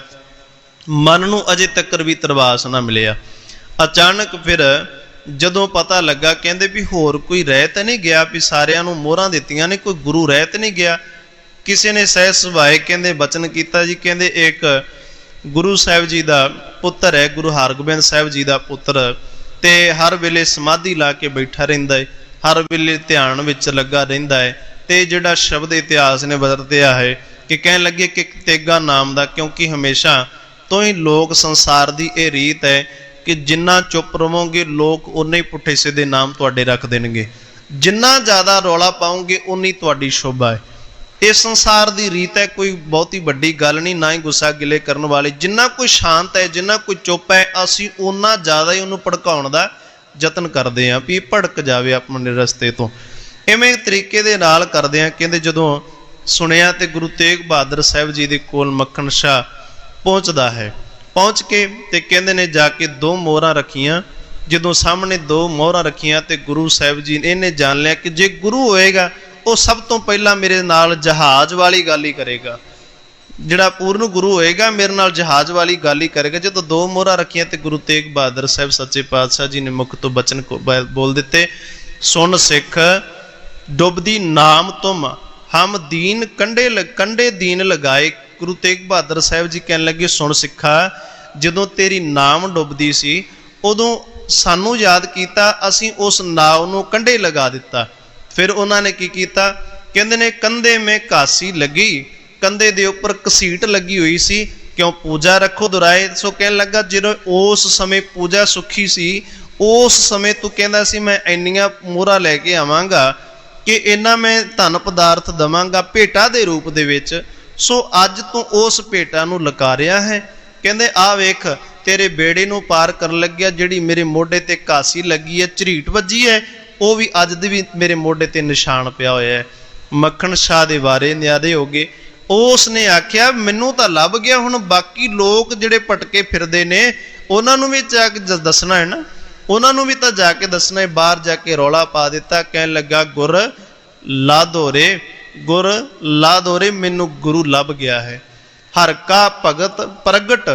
[SPEAKER 1] ਮਨ ਨੂੰ ਅਜੇ ਤੱਕ ਵੀ ਤਰਵਾਸ ਨਾ ਮਿਲਿਆ। ਅਚਾਨਕ ਫਿਰ ਜਦੋਂ ਪਤਾ ਲੱਗਾ, ਕਹਿੰਦੇ ਵੀ ਹੋਰ ਕੋਈ ਰਹਿ ਤਾਂ ਨਹੀਂ ਗਿਆ, ਵੀ ਸਾਰਿਆਂ ਨੂੰ ਮੋਹਰਾਂ ਦਿੱਤੀਆਂ ਨੇ, ਕੋਈ ਗੁਰੂ ਰਹਿ ਤਾਂ ਨਹੀਂ ਗਿਆ। ਕਿਸੇ ਨੇ ਸਹਿ ਸੁਭਾਏ ਕਹਿੰਦੇ ਬਚਨ ਕੀਤਾ ਜੀ, ਕਹਿੰਦੇ ਇੱਕ ਗੁਰੂ ਸਾਹਿਬ ਜੀ ਦਾ ਪੁੱਤਰ ਹੈ, ਗੁਰੂ ਹਰਗੋਬਿੰਦ ਸਾਹਿਬ ਜੀ ਦਾ ਪੁੱਤਰ, ਤੇ ਹਰ ਵੇਲੇ ਸਮਾਧੀ ਲਾ ਕੇ ਬੈਠਾ ਰਹਿੰਦਾ ਹੈ, ਹਰ ਵੇਲੇ ਧਿਆਨ ਵਿੱਚ ਲੱਗਾ ਰਹਿੰਦਾ ਹੈ। ਤੇ ਜਿਹੜਾ ਸ਼ਬਦ ਇਤਿਹਾਸ ਨੇ ਵਰਤਿਆ ਹੈ ਕਿ ਕਹਿਣ ਲੱਗੇ ਕਿ ਤੇਗਾ ਨਾਮ ਦਾ, ਕਿਉਂਕਿ ਹਮੇਸ਼ਾ ਤੋਂ ਹੀ ਲੋਕ ਸੰਸਾਰ ਦੀ ਇਹ ਰੀਤ ਹੈ ਕਿ ਜਿੰਨਾ ਚੁੱਪ ਰਹੋਗੇ ਲੋਕ ਉਨੇ ਹੀ ਪੁੱਠੇ ਸਿੱਧੇ ਨਾਮ ਤੁਹਾਡੇ ਰੱਖ ਦੇਣਗੇ, ਜਿੰਨਾ ਜ਼ਿਆਦਾ ਰੌਲਾ ਪਾਓਗੇ ਉਨੀ ਤੁਹਾਡੀ ਸ਼ੋਭਾ ਹੈ। ਇਹ ਸੰਸਾਰ ਦੀ ਰੀਤ ਹੈ, ਕੋਈ ਬਹੁਤੀ ਵੱਡੀ ਗੱਲ ਨਹੀਂ, ਨਾ ਹੀ ਗੁੱਸਾ ਗਿਲੇ ਕਰਨ ਵਾਲੇ। ਜਿੰਨਾ ਕੋਈ ਸ਼ਾਂਤ ਹੈ, ਜਿੰਨਾ ਕੋਈ ਚੁੱਪ ਹੈ, ਅਸੀਂ ਓਨਾ ਜ਼ਿਆਦਾ ਹੀ ਉਹਨੂੰ ਭੜਕਾਉਣ ਦਾ ਯਤਨ ਕਰਦੇ ਹਾਂ ਵੀ ਭੜਕ ਜਾਵੇ ਆਪਣੇ ਰਸਤੇ ਤੋਂ। ਇਵੇਂ ਤਰੀਕੇ ਦੇ ਨਾਲ ਕਰਦੇ ਹਾਂ। ਕਹਿੰਦੇ ਜਦੋਂ ਸੁਣਿਆ ਤੇ ਗੁਰੂ ਤੇਗ ਬਹਾਦਰ ਸਾਹਿਬ ਜੀ ਦੇ ਕੋਲ ਮੱਖਣ ਸ਼ਾਹ ਪਹੁੰਚਦਾ ਹੈ। ਪਹੁੰਚ ਕੇ ਤੇ ਕਹਿੰਦੇ ਨੇ ਜਾ ਕੇ ਦੋ ਮੋਹਰਾਂ ਰੱਖੀਆਂ। ਜਦੋਂ ਸਾਹਮਣੇ ਦੋ ਮੋਹਰਾਂ ਰੱਖੀਆਂ ਤੇ ਗੁਰੂ ਸਾਹਿਬ ਜੀ ਨੇ ਇਹਨੇ ਜਾਣ ਲਿਆ ਕਿ ਜੇ ਗੁਰੂ ਹੋਏਗਾ ਉਹ ਸਭ ਤੋਂ ਪਹਿਲਾਂ ਮੇਰੇ ਨਾਲ ਜਹਾਜ਼ ਵਾਲੀ ਗੱਲ ਹੀ ਕਰੇਗਾ, ਜਿਹੜਾ ਪੂਰਨ ਗੁਰੂ ਹੋਏਗਾ ਮੇਰੇ ਨਾਲ ਜਹਾਜ਼ ਵਾਲੀ ਗੱਲ ਹੀ ਕਰੇਗਾ। ਜਦੋਂ ਦੋ ਮੋਹਰਾਂ ਰੱਖੀਆਂ ਤੇ ਗੁਰੂ ਤੇਗ ਬਹਾਦਰ ਸਾਹਿਬ ਸੱਚੇ ਪਾਤਸ਼ਾਹ ਜੀ ਨੇ ਮੁਖ ਤੋਂ ਬਚਨ ਬੋਲ ਦਿੱਤੇ, ਸੁਣ ਸਿੱਖ ਡੁੱਬਦੀ ਨਾਮ ਤੁਮ ਹਮ ਦੀਨ ਕੰਡੇ ਦੀਨ ਲਗਾਏ। ਗੁਰੂ ਤੇਗ ਬਹਾਦਰ ਸਾਹਿਬ ਜੀ ਕਹਿਣ ਲੱਗੇ, ਸੁਣ ਸਿੱਖਾ, ਜਦੋਂ ਤੇਰੀ ਨਾਮ ਡੁੱਬਦੀ ਸੀ ਉਦੋਂ ਸਾਨੂੰ ਯਾਦ ਕੀਤਾ, ਅਸੀਂ ਉਸ ਨਾਮ ਨੂੰ ਕੰਡੇ ਲਗਾ ਦਿੱਤਾ। ਫਿਰ ਉਹਨਾਂ ਨੇ ਕੀ ਕੀਤਾ, ਕਹਿੰਦੇ ਨੇ ਕੰਧੇ ਮੇ ਘਾਸੀ ਲੱਗੀ, ਕੰਧੇ ਦੇ ਉੱਪਰ ਘਸੀਟ ਲੱਗੀ ਹੋਈ ਸੀ, ਕਿਉਂ ਪੂਜਾ ਰੱਖੋ ਦੁਰਾਏ। ਸੋ ਕਹਿਣ ਲੱਗਾ ਜਦੋਂ ਉਸ ਸਮੇਂ ਪੂਜਾ ਸੁੱਖੀ ਸੀ, ਉਸ ਸਮੇਂ ਤੂੰ ਕਹਿੰਦਾ ਸੀ ਮੈਂ ਇੰਨੀਆਂ ਮੋਹਰਾਂ ਲੈ ਕੇ ਆਵਾਂਗਾ ਕਿ ਇਹਨਾਂ ਮੈਂ ਧਨ ਪਦਾਰਥ ਦੇਵਾਂਗਾ ਭੇਟਾ ਦੇ ਰੂਪ ਦੇ ਵਿੱਚ। ਸੋ ਅੱਜ ਤੂੰ ਉਸ ਭੇਟਾ ਨੂੰ ਲਕਾ ਰਿਹਾ ਹੈ। ਕਹਿੰਦੇ ਆ ਵੇਖ ਤੇਰੇ ਬੇੜੇ ਨੂੰ ਪਾਰ ਕਰਨ ਲੱਗਿਆ, ਜਿਹੜੀ ਮੇਰੇ ਮੋਢੇ ਤੇ ਘਾਸੀ ਲੱਗੀ ਹੈ, ਝਰੀਟ ਵੱਜੀ ਹੈ, ਉਹ ਵੀ ਅੱਜ ਦੀ ਵੀ ਮੇਰੇ ਮੋਢੇ ਤੇ ਨਿਸ਼ਾਨ ਪਿਆ ਹੋਇਆ ਹੈ। ਮੱਖਣ ਸ਼ਾਹ ਦੇ ਬਾਰੇ ਨਿਆਰੇ ਹੋ ਗਏ। ਉਸ ਨੇ ਆਖਿਆ ਮੈਨੂੰ ਤਾਂ ਲੱਭ ਗਿਆ, ਹੁਣ ਬਾਕੀ ਲੋਕ ਜਿਹੜੇ ਭਟਕੇ ਫਿਰਦੇ ਨੇ ਉਹਨਾਂ ਨੂੰ ਵੀ ਜਾ ਕੇ ਦੱਸਣਾ ਹੈ ਨਾ, ਉਹਨਾਂ ਨੂੰ ਵੀ ਤਾਂ ਜਾ ਕੇ ਦੱਸਣਾ ਹੈ। ਬਾਹਰ ਜਾ ਕੇ ਰੌਲਾ ਪਾ ਦਿੱਤਾ, ਕਹਿਣ ਲੱਗਾ ਗੁਰ ਲਾਧੋਰੇ, ਗੁਰ ਲਾਧੋਰੇ, ਮੈਨੂੰ ਗੁਰੂ ਲੱਭ ਗਿਆ ਹੈ। ਹਰ ਕਾ ਭਗਤ ਪ੍ਰਗਟ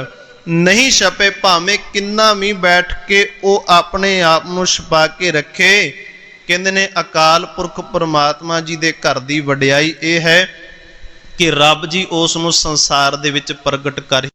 [SPEAKER 1] ਨਹੀਂ ਛਪੇ, ਭਾਵੇਂ ਕਿੰਨਾ ਵੀ ਬੈਠ ਕੇ ਉਹ ਆਪਣੇ ਆਪ ਨੂੰ ਛੁਪਾ ਕੇ ਰੱਖੇ। ਕਹਿੰਦੇ ਨੇ ਅਕਾਲ ਪੁਰਖ ਪਰਮਾਤਮਾ ਜੀ ਦੇ ਘਰ ਦੀ ਵਡਿਆਈ ਇਹ ਹੈ ਕਿ ਰੱਬ ਜੀ ਉਸ ਨੂੰ ਸੰਸਾਰ ਦੇ ਵਿੱਚ ਪ੍ਰਗਟ ਕਰ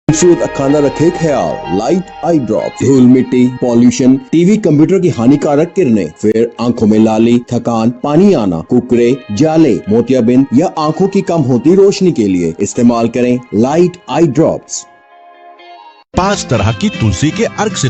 [SPEAKER 2] खूबसूरत अखाना रखे ख्याल। लाइट आई ड्रॉप। धूल मिट्टी, पॉल्यूशन, टीवी कंप्यूटर की हानिकारक किरणें, फिर आंखों में लाली, थकान, पानी आना, कुकरे, जाले, मोतियाबिंद या आंखों की कम होती रोशनी के लिए इस्तेमाल करें लाइट आई ड्रॉप्स।
[SPEAKER 3] 5 तरह की तुलसी के अर्क से